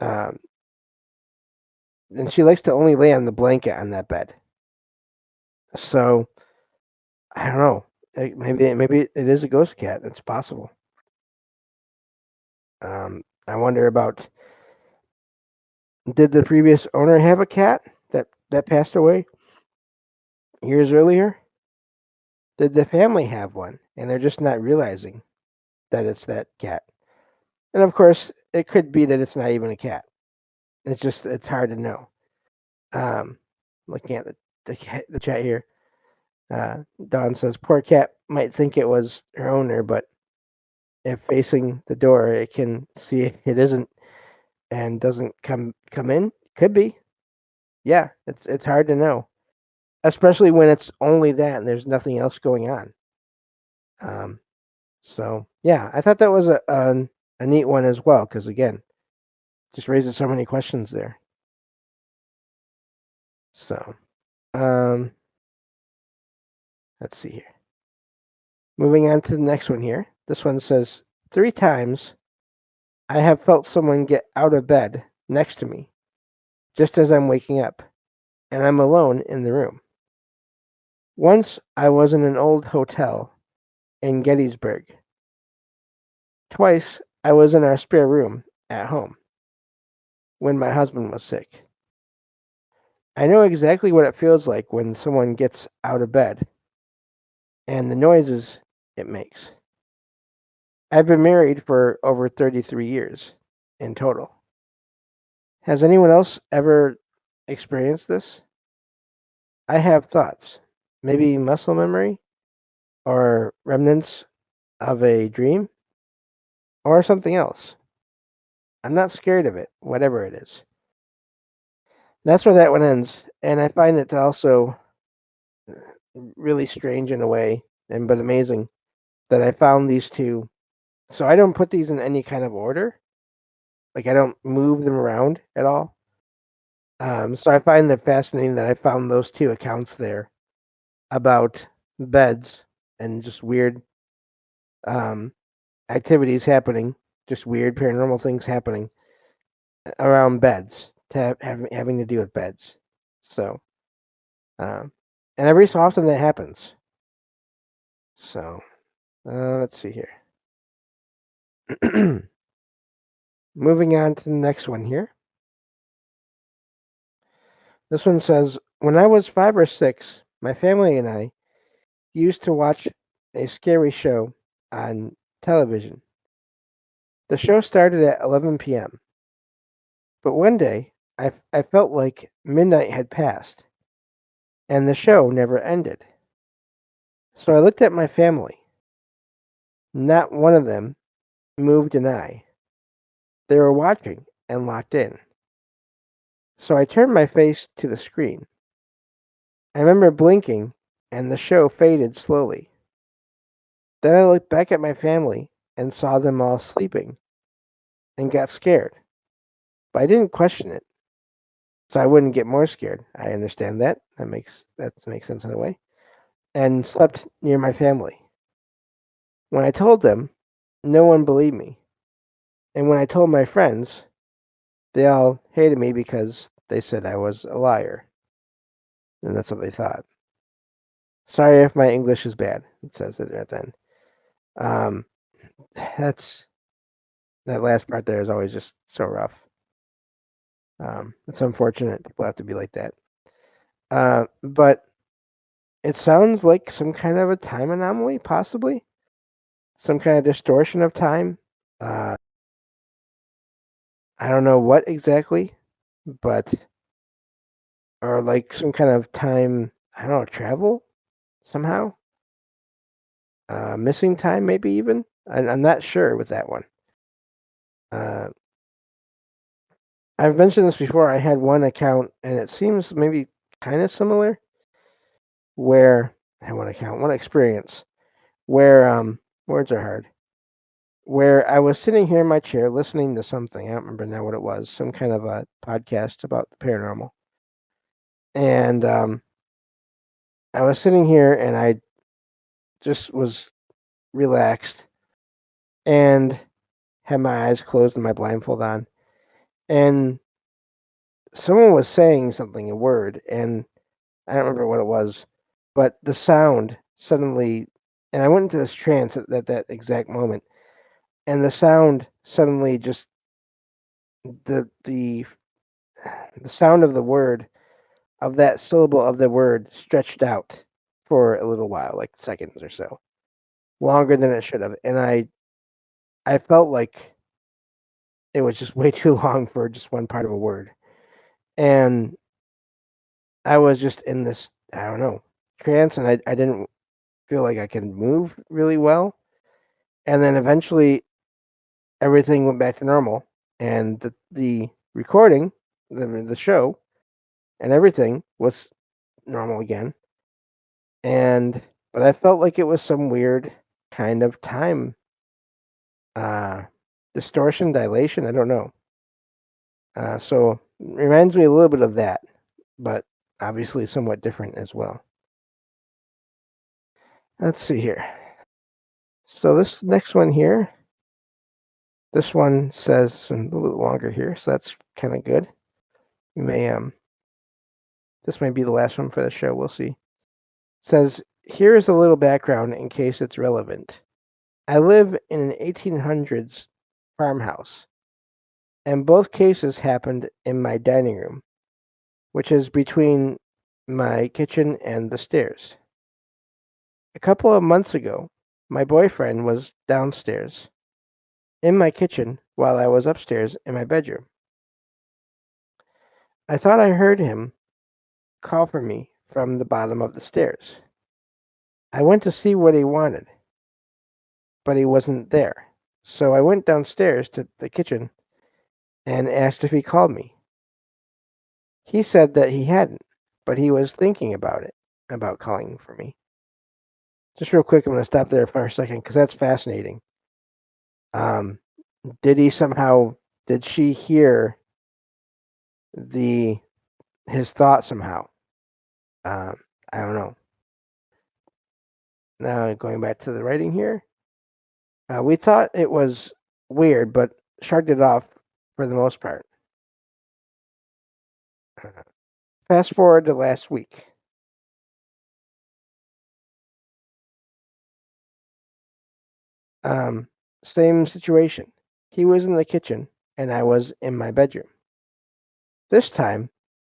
Um, and she likes to only lay on the blanket on that bed. So I don't know. Maybe it is a ghost cat. It's possible. I wonder about, did the previous owner have a cat that passed away years earlier? Did the family have one and they're just not realizing that it's that cat? And of course, it could be that it's not even a cat. It's hard to know. Um, looking at the chat here, Dawn says poor cat might think it was her owner, but if facing the door, it can see it isn't and doesn't come in. Could be. Yeah, it's hard to know, especially when it's only that and there's nothing else going on. Um, so yeah, I thought that was a neat one as well because again, just raises so many questions there. So um, let's see here. Moving on to the next one here. This one says 3 times I have felt someone get out of bed next to me just as I'm waking up, and I'm alone in the room. Once I was in an old hotel in Gettysburg. Twice I was in our spare room at home when my husband was sick. I know exactly what it feels like when someone gets out of bed and the noises it makes. I've been married for over 33 years in total. Has anyone else ever experienced this? I have thoughts. Maybe muscle memory or remnants of a dream or something else. I'm not scared of it, whatever it is. That's where that one ends. And I find it also really strange in a way, and but amazing that I found these two. So I don't put these in any kind of order. Like I don't move them around at all. So I find it fascinating that I found those two accounts there about beds and just weird um, activities happening, just weird paranormal things happening around beds, having to do with beds. So Um, and every so often that happens. So let's see here. Moving on to the next one here. This one says, when I was 5 or 6, my family and I used to watch a scary show on television. The show started at 11 p.m., but one day I felt like midnight had passed and the show never ended. So I looked at my family. Not one of them moved an eye. They were watching and locked in. So I turned my face to the screen. I remember blinking and the show faded slowly. Then I looked back at my family and saw them all sleeping and got scared. But I didn't question it, so I wouldn't get more scared. I understand that. That makes sense in a way. And slept near my family. When I told them, no one believed me. And when I told my friends, they all hated me because they said I was a liar. And that's what they thought. Sorry if my English is bad. It says it right then. Um, that's that last part there is always just so rough. It's unfortunate people have to be like that. But it sounds like some kind of a time anomaly, possibly some kind of distortion of time. Uh, I don't know what exactly, but or like some kind of time. I don't know, travel somehow. Missing time, maybe even. I'm not sure with that one. Uh, I've mentioned this before. I had one account, and it seems maybe kind of similar. Where I had one account, one experience where words are hard. Where I was sitting here in my chair listening to something. I don't remember now what it was. Some kind of a podcast about the paranormal. And I was sitting here and I just was relaxed and had my eyes closed and my blindfold on. And someone was saying something, a word, and I don't remember what it was, but the sound suddenly, and I went into this trance at that exact moment, and the sound suddenly just the the the sound of the word of that syllable of the word stretched out for a little while, like seconds or so, longer than it should have, and I felt like it was just way too long for just one part of a word, and I was just in this I don't know trance, and I didn't feel like I could move really well, and then eventually everything went back to normal, and the recording, the show, and everything was normal again, and but I felt like it was some weird kind of time uh, distortion, dilation. I don't know. So it reminds me a little bit of that, but obviously somewhat different as well. Let's see here. So this next one here, this one says a little bit longer here, so that's kind of good. You may this may be the last one for the show. We'll see. It says here is a little background in case it's relevant. I live in an 1800s farmhouse, and both cases happened in my dining room, which is between my kitchen and the stairs. A couple of months ago, my boyfriend was downstairs in my kitchen while I was upstairs in my bedroom. I thought I heard him call for me from the bottom of the stairs. I went to see what he wanted, but he wasn't there. So I went downstairs to the kitchen and asked if he called me. He said that he hadn't, but he was thinking about it, about calling for me. Just real quick, I'm going to stop there for a second because that's fascinating. Um, did he somehow? Did she hear the his thought somehow? Um, I don't know. Now going back to the writing here, we thought it was weird, but shrugged it off for the most part. Uh, Fast forward to last week. Um, Same situation. He was in the kitchen and I was in my bedroom. This time,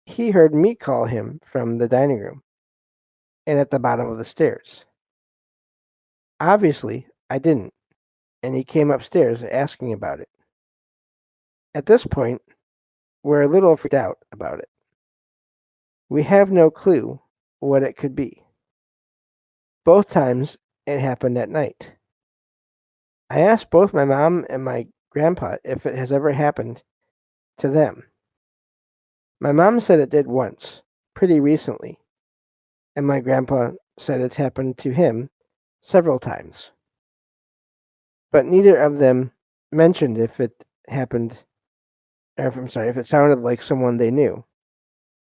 he heard me call him from the dining room and at the bottom of the stairs. Obviously, I didn't, and he came upstairs asking about it. At this point, we're a little freaked out about it. We have no clue what it could be. Both times, it happened at night. I asked both my mom and my grandpa if it has ever happened to them. My mom said it did once, pretty recently, and my grandpa said it's happened to him several times. But neither of them mentioned if it happened, or if, I'm sorry, if it sounded like someone they knew,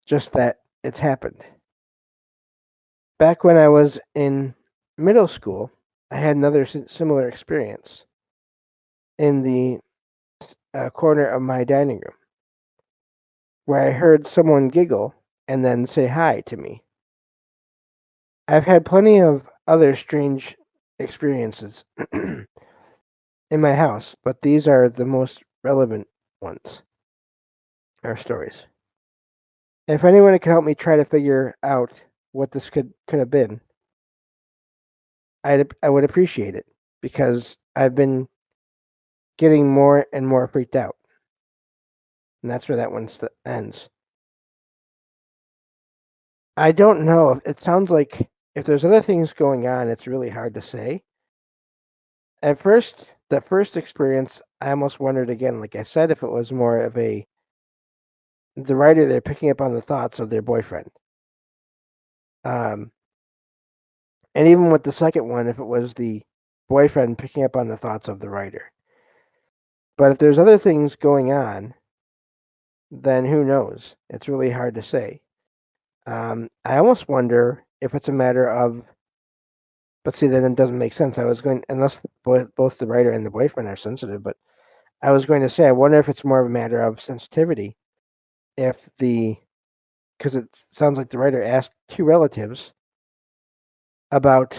just that it's happened. Back when I was in middle school, I had another similar experience in the corner of my dining room where I heard someone giggle and then say hi to me. I've had plenty of other strange experiences in my house, but these are the most relevant ones, or stories. If anyone can help me try to figure out what this could have been, I would appreciate it because I've been getting more and more freaked out, and that's where that one ends. I don't know. It sounds like if there's other things going on, it's really hard to say. At first, the first experience, I almost wondered again, like I said, if it was more of the writer they're picking up on the thoughts of their boyfriend. Um, and even with the second one, if it was the boyfriend picking up on the thoughts of the writer. But if there's other things going on, then who knows? It's really hard to say. I almost wonder if it's a matter of, but see, then it doesn't make sense. I was going, unless both the writer and the boyfriend are sensitive, but I was going to say, I wonder if it's more of a matter of sensitivity. If the, because it sounds like the writer asked two relatives about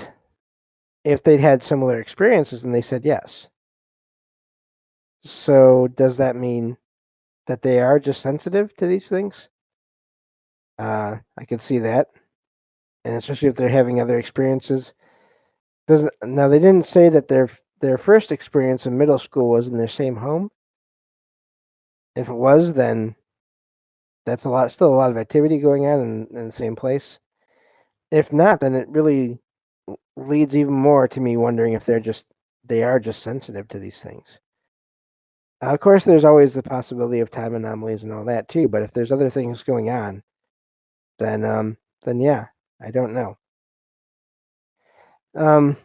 if they'd had similar experiences, and they said yes. So does that mean that they are just sensitive to these things? I can see that, and especially if they're having other experiences. Doesn't now they didn't say that their first experience in middle school was in their same home. If it was, then that's still a lot of activity going on in the same place. If not, then it really leads even more to me wondering if they are just sensitive to these things. Of course, there's always the possibility of time anomalies and all that too. But if there's other things going on, then yeah, I don't know. Um,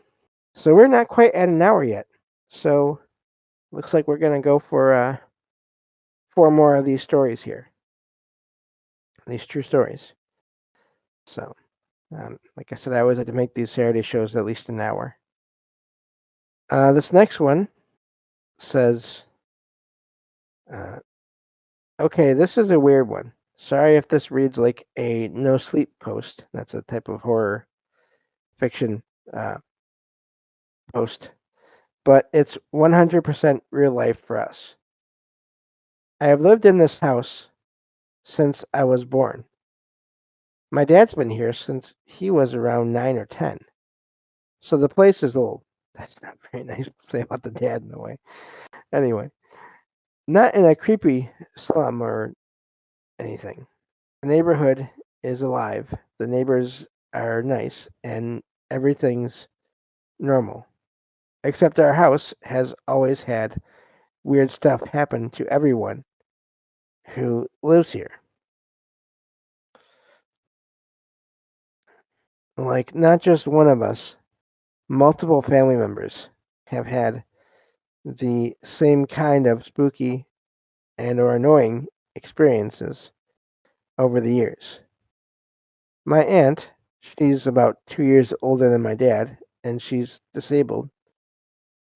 so we're not quite at an hour yet. So looks like we're gonna go for four more of these stories here, these true stories. So, like I said, I always like to make these Saturday shows at least an hour. This next one says, uh, okay, this is a weird one. Sorry if this reads like a no sleep post. That's a type of horror fiction uh, post, but it's 100% real life for us. I have lived in this house since I was born. My dad's been here since he was around 9 or 10, so the place is old. That's not very nice to say about the dad in a way. Anyway, not in a creepy slum or anything. The neighborhood is alive. The neighbors are nice, and everything's normal. Except our house has always had weird stuff happen to everyone who lives here. Like, not just one of us, multiple family members have had the same kind of spooky and or annoying experiences over the years. My aunt, she's about 2 years older than my dad, and she's disabled,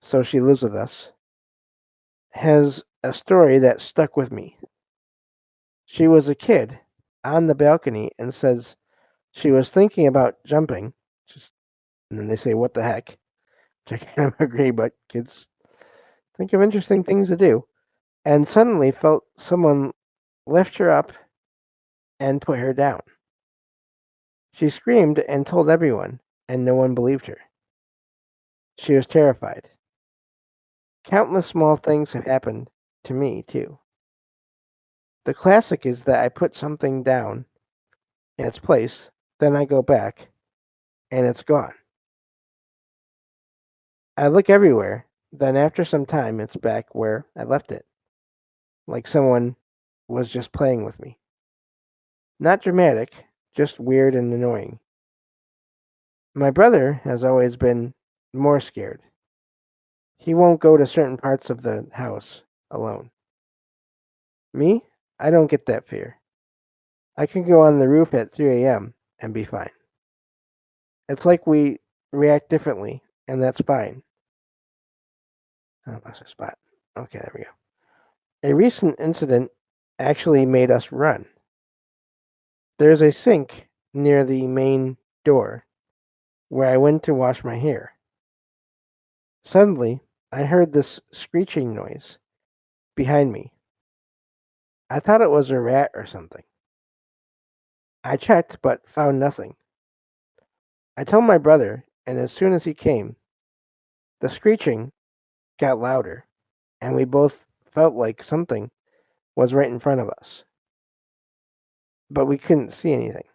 so she lives with us, has a story that stuck with me. She was a kid on the balcony and says she was thinking about jumping, just, and then they say, "What the heck?" which I kind of agree, but kids think of interesting things to do. And suddenly felt someone lift her up and put her down. She screamed and told everyone, and no one believed her. She was terrified. Countless small things have happened to me, too. The classic is that I put something down in its place, then I go back, and it's gone. I look everywhere, then after some time it's back where I left it, like someone was just playing with me. Not dramatic, just weird and annoying. My brother has always been more scared. He won't go to certain parts of the house alone. Me? I don't get that fear. I can go on the roof at 3 a.m. and be fine. It's like we react differently, and that's fine. Oh, that's a spot. Okay, there we go. A recent incident actually made us run. There's a sink near the main door where I went to wash my hair. Suddenly, I heard this screeching noise behind me. I thought it was a rat or something. I checked but found nothing. I told my brother, and as soon as he came, the screeching got louder, and we both felt like something was right in front of us, but we couldn't see anything.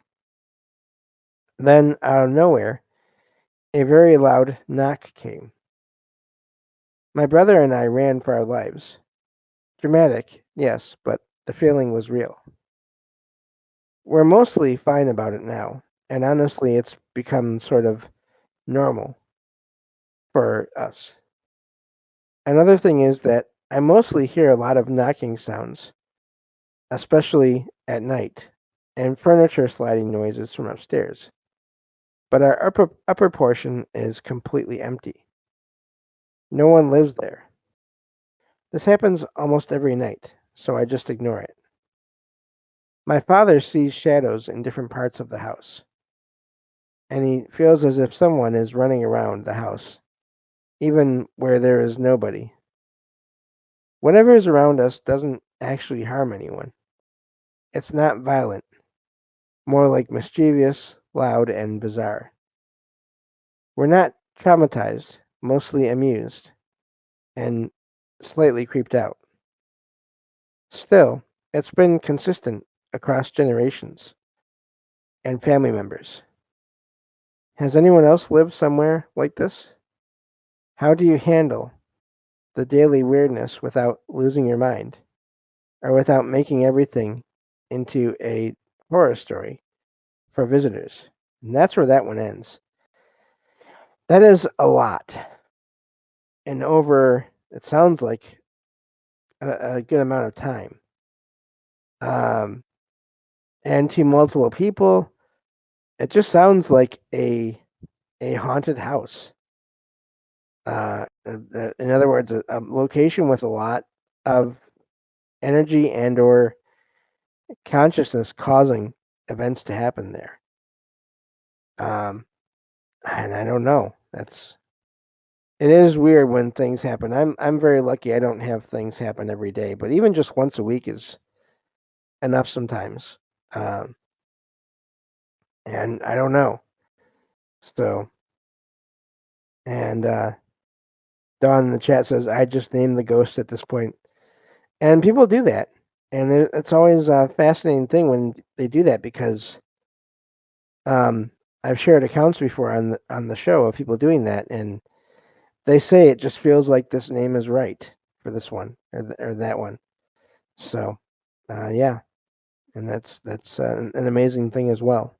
Then, out of nowhere, a very loud knock came. My brother and I ran for our lives. Dramatic, yes, but the feeling was real. We're mostly fine about it now, and honestly, it's become sort of normal for us. Another thing is that I mostly hear a lot of knocking sounds, especially at night, and furniture sliding noises from upstairs. But our upper portion is completely empty. No one lives there. This happens almost every night, so I just ignore it. My father sees shadows in different parts of the house, and he feels as if someone is running around the house, even where there is nobody. Whatever is around us doesn't actually harm anyone. It's not violent, more like mischievous, loud, and bizarre. We're not traumatized, mostly amused, and slightly creeped out. Still, it's been consistent across generations and family members. Has anyone else lived somewhere like this? How do you handle the daily weirdness without losing your mind or without making everything into a horror story for visitors? And that's where that one ends. That is a lot. And over, it sounds like a good amount of time. Um, and to multiple people, it just sounds like a haunted house. In other words, a location with a lot of energy and or consciousness causing events to happen there. Um, and I don't know. It is weird when things happen. I'm very lucky. I don't have things happen every day, but even just once a week is enough sometimes. Um, and I don't know. So, and Dawn in the chat says I just named the ghost at this point, and people do that, and it's always a fascinating thing when they do that because um, I've shared accounts before on the show of people doing that, and they say it just feels like this name is right for this one or that one. So, yeah, and that's an amazing thing as well.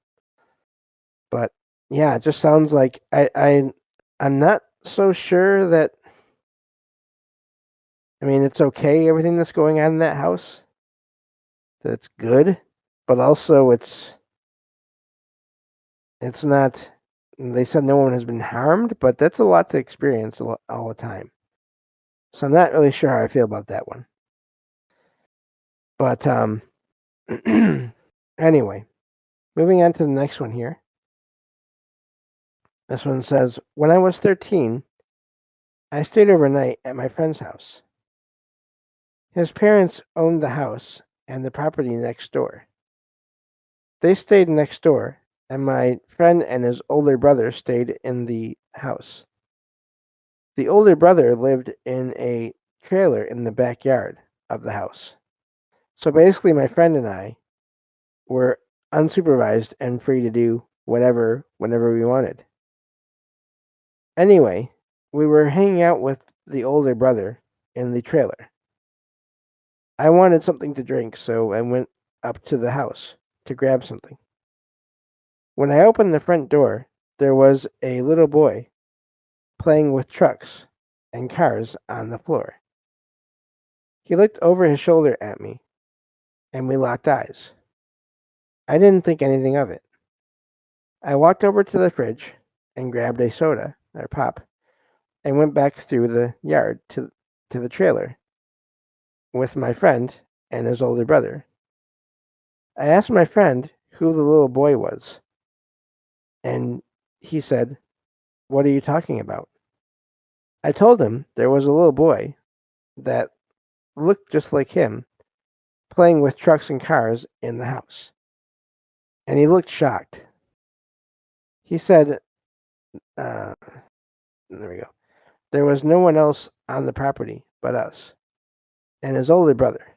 But yeah, it just sounds like I'm not so sure that. I mean, it's okay everything that's going on in that house. That's good, but also it's not. They said no one has been harmed, but that's a lot to experience all the time. So I'm not really sure how I feel about that one. But anyway, moving on to the next one here. This one says, when I was 13, I stayed overnight at my friend's house. His parents owned the house and the property next door. They stayed next door, and my friend and his older brother stayed in the house. The older brother lived in a trailer in the backyard of the house. So basically, my friend and I were unsupervised and free to do whatever whenever we wanted. Anyway, we were hanging out with the older brother in the trailer. I wanted something to drink, so I went up to the house to grab something. When I opened the front door, there was a little boy playing with trucks and cars on the floor. He looked over his shoulder at me, and we locked eyes. I didn't think anything of it. I walked over to the fridge and grabbed a soda or pop and went back through the yard to the trailer with my friend and his older brother. I asked my friend who the little boy was, and he said, "What are you talking about?" I told him there was a little boy that looked just like him playing with trucks and cars in the house, and he looked shocked. He said, uh, there we go. There was no one else on the property but us and his older brother.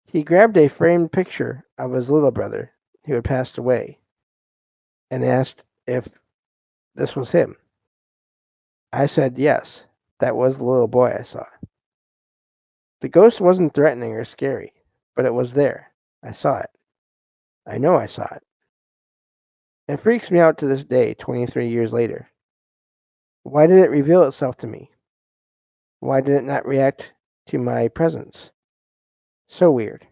He grabbed a framed picture of his little brother who had passed away and asked if this was him. I said yes, that was the little boy I saw. The ghost wasn't threatening or scary, but it was there. I saw it. I know I saw it. It freaks me out to this day, 23 years later. Why did it reveal itself to me? Why did it not react to my presence? So weird.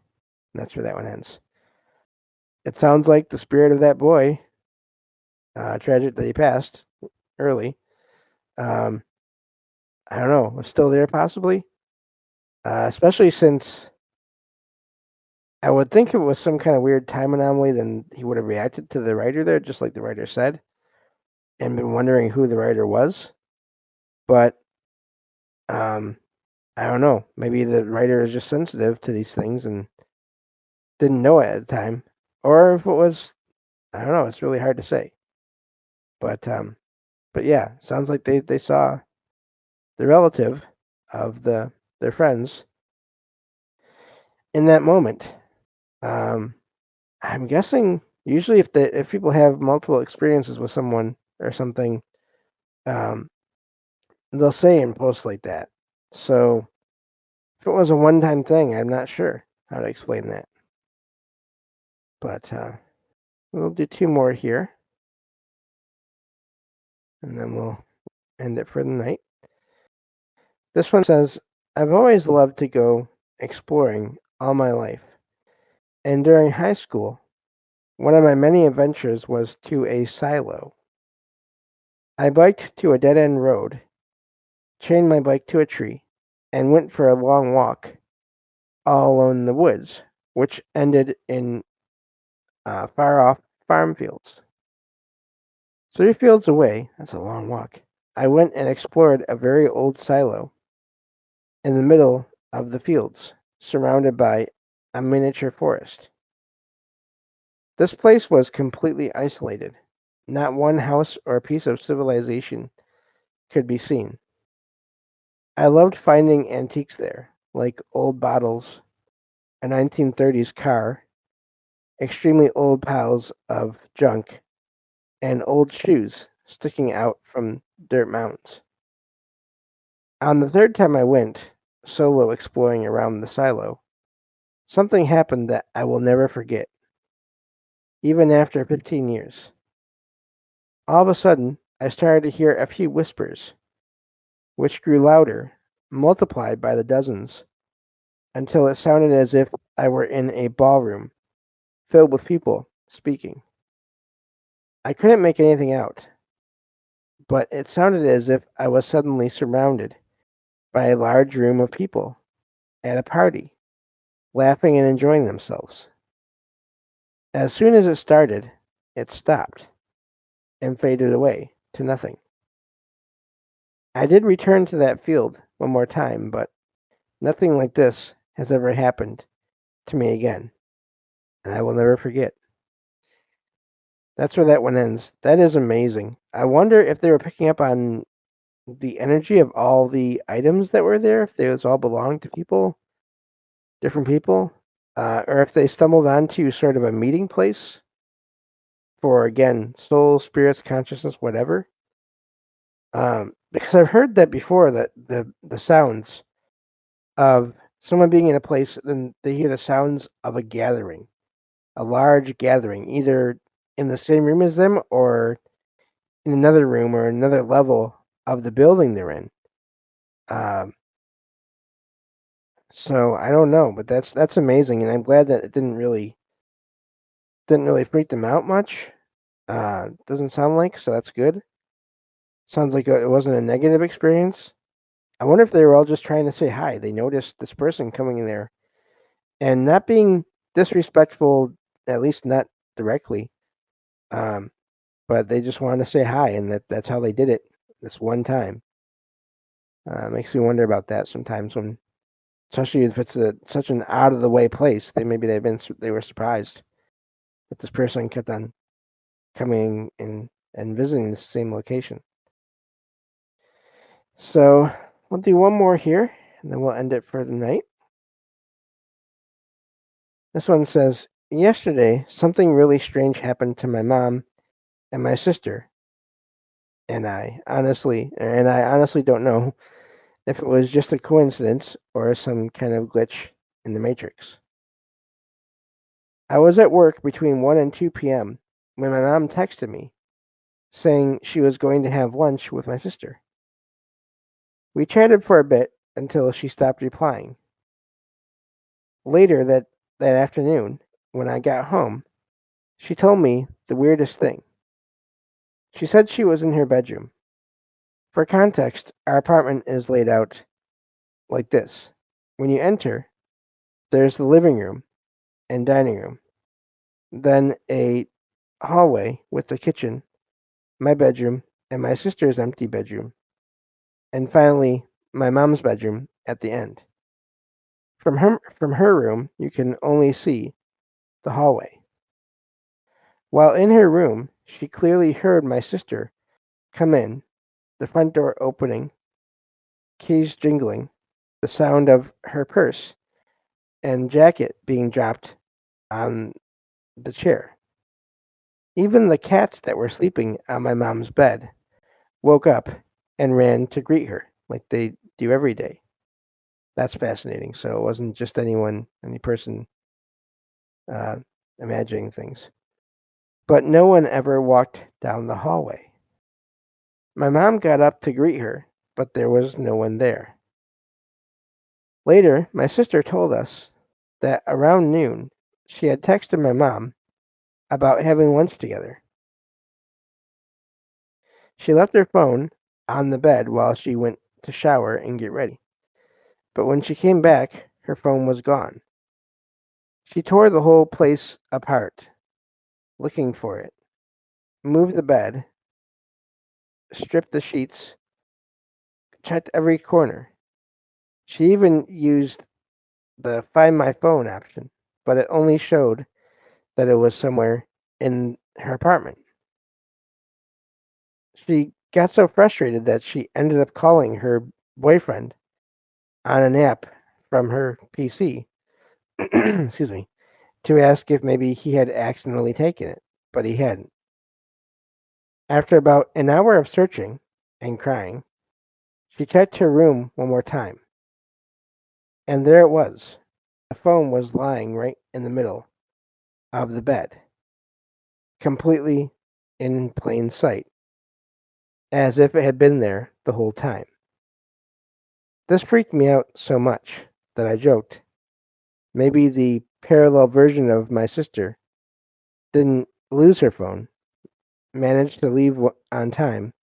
And that's where that one ends. It sounds like the spirit of that boy, tragic that he passed early, um, I don't know, was still there possibly? Especially since I would think if it was some kind of weird time anomaly, then he would have reacted to the writer there, just like the writer said, and been wondering who the writer was. But um, I don't know. Maybe the writer is just sensitive to these things and didn't know it at the time, or if it was, I don't know. It's really hard to say. But yeah, sounds like they saw the relative of their friends in that moment. Um, I'm guessing usually if people have multiple experiences with someone or something, um, they'll say in posts like that. So if it was a one-time thing, I'm not sure how to explain that. But we'll do two more here, and then we'll end it for the night. This one says, I've always loved to go exploring all my life, and during high school, one of my many adventures was to a silo. I biked to a dead end road, chained my bike to a tree, and went for a long walk all alone in the woods, which ended in far off farm fields. 3 fields away, that's a long walk, I went and explored a very old silo in the middle of the fields, surrounded by a miniature forest. This place was completely isolated. Not one house or piece of civilization could be seen. I loved finding antiques there, like old bottles, a 1930s car, extremely old piles of junk, and old shoes sticking out from dirt mounds. On the third time I went, solo exploring around the silo, something happened that I will never forget, even after 15 years. All of a sudden, I started to hear a few whispers, which grew louder, multiplied by the dozens, until it sounded as if I were in a ballroom filled with people speaking. I couldn't make anything out, but it sounded as if I was suddenly surrounded by a large room of people at a party, laughing and enjoying themselves. As soon as it started, it stopped and faded away to nothing. I did return to that field one more time, but nothing like this has ever happened to me again, and I will never forget. That's where that one ends. That is amazing. I wonder if they were picking up on the energy of all the items that were there, if those all belonged to people, different people, or if they stumbled onto sort of a meeting place for, again, soul, spirits, consciousness, whatever. Because I've heard that before, that the sounds of someone being in a place, then they hear the sounds of a gathering, a large gathering, either in the same room as them or in another room or another level of the building they're in. Um, so I don't know, but that's amazing, and I'm glad that it didn't really freak them out much. Doesn't sound like, so that's good. Sounds like it wasn't a negative experience. I wonder if they were all just trying to say hi. They noticed this person coming in there and not being disrespectful, at least not directly. Um, but they just wanted to say hi, and that's how they did it this one time. Makes me wonder about that sometimes when, especially if it's such an out of the way place. They were surprised that this person kept on coming in and visiting the same location. So we'll do one more here, and then we'll end it for the night. This one says, yesterday something really strange happened to my mom and my sister, and I honestly don't know if it was just a coincidence or some kind of glitch in the matrix. I was at work between 1 and 2 p.m. when my mom texted me saying she was going to have lunch with my sister. We chatted for a bit until she stopped replying. Later that afternoon, when I got home, she told me the weirdest thing. She said she was in her bedroom. For context, our apartment is laid out like this. When you enter, there's the living room and dining room, then a hallway with the kitchen, my bedroom, and my sister's empty bedroom, and finally my mom's bedroom at the end. From her room, you can only see the hallway. While in her room, she clearly heard my sister come in, the front door opening, keys jingling, the sound of her purse and jacket being dropped on the chair. Even the cats that were sleeping on my mom's bed woke up and ran to greet her like they do every day. That's fascinating. So it wasn't just any person uh, imagining things. But no one ever walked down the hallway. My mom got up to greet her, but there was no one there. Later, my sister told us that around noon she had texted my mom about having lunch together. She left her phone on the bed while she went to shower and get ready. But when she came back, her phone was gone. She tore the whole place apart, looking for it, moved the bed, stripped the sheets, checked every corner. She even used the Find My Phone option, but it only showed that it was somewhere in her apartment. She got so frustrated that she ended up calling her boyfriend on an app from her PC, excuse me, to ask if maybe he had accidentally taken it, but he hadn't. After about an hour of searching and crying, she checked her room one more time, and there it was. The phone was lying right in the middle of the bed, completely in plain sight, as if it had been there the whole time. This freaked me out so much that I joked maybe the parallel version of my sister didn't lose her phone, managed to leave on time,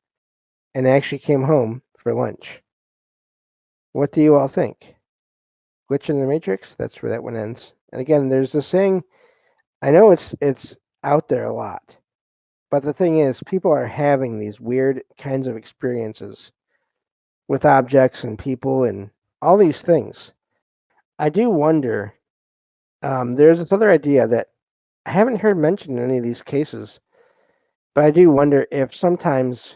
and actually came home for lunch. What do you all think? Glitch in the Matrix? That's where that one ends. And again, there's this saying. I know it's out there a lot, but the thing is, people are having these weird kinds of experiences with objects and people and all these things. I do wonder. There's this other idea that I haven't heard mentioned in any of these cases, but I do wonder if sometimes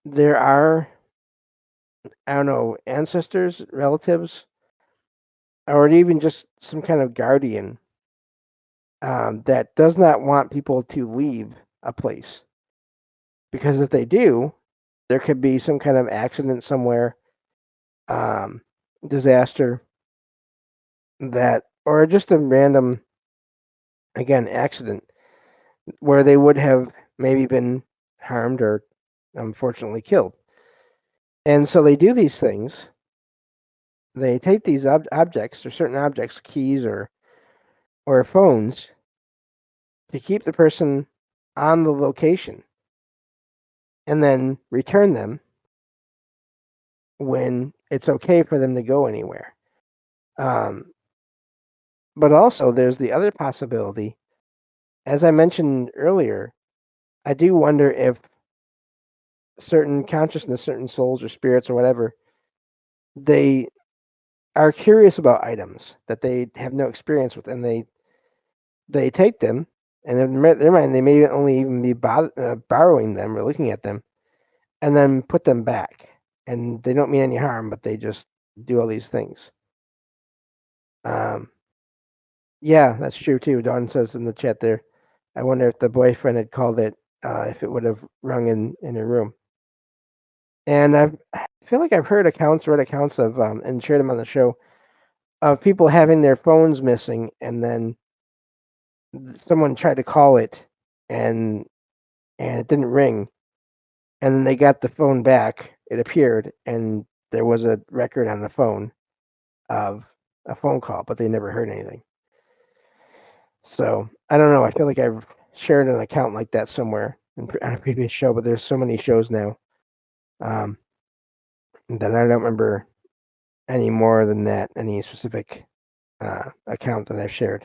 there are, I don't know, ancestors, relatives, or even just some kind of guardian that does not want people to leave a place. Because if they do, there could be some kind of accident somewhere, um, disaster that, or just a random, again, accident where they would have maybe been harmed or unfortunately killed. And so they do these things. They take these objects or certain objects, keys or phones, to keep the person on the location and then return them when it's okay for them to go anywhere. Um, but also, there's the other possibility. As I mentioned earlier, I do wonder if certain consciousness, certain souls or spirits or whatever, they are curious about items that they have no experience with, and they take them, and in their mind, they may only even be borrowing them or looking at them, and then put them back. And they don't mean any harm, but they just do all these things. Um, yeah, that's true too. Dawn says in the chat there, I wonder if the boyfriend had called it, if it would have rung in her room. And I feel like I've heard accounts, read accounts of, and shared them on the show, of people having their phones missing, and then someone tried to call it, and it didn't ring, and then they got the phone back. It appeared, and there was a record on the phone of a phone call, but they never heard anything. So I don't know. I feel like I've shared an account like that somewhere on a previous show, but there's so many shows now um, that I don't remember any more than that, any specific account that I've shared.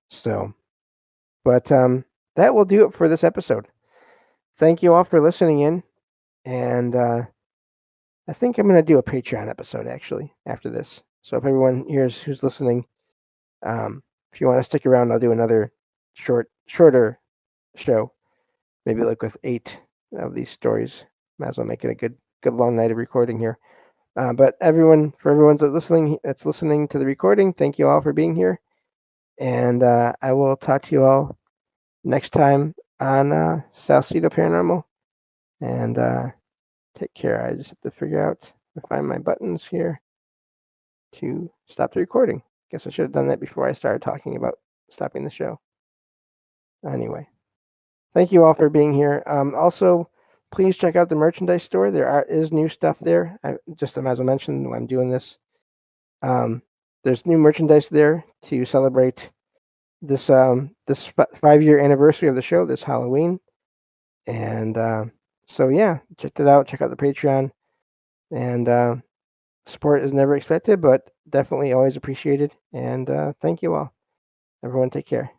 So, but that will do it for this episode. Thank you all for listening in, and I think I'm going to do a Patreon episode actually after this. So if everyone here who's listening, if you want to stick around, I'll do another shorter show, maybe like with 8 of these stories. Might as well make it a good long night of recording here. But for everyone that's listening to the recording, thank you all for being here, and I will talk to you all next time on Salsido Paranormal. And take care. I just have to figure out to find my buttons here to stop the recording. Guess I should have done that before I started talking about stopping the show. Anyway, thank you all for being here. Also, please check out the merchandise store. There is new stuff there. Just as I mentioned when I'm doing this, there's new merchandise there to celebrate this 5-year anniversary of the show this Halloween. And so yeah, check it out. Check out the Patreon. And support is never expected, but definitely always appreciated. And thank you all. Everyone, take care.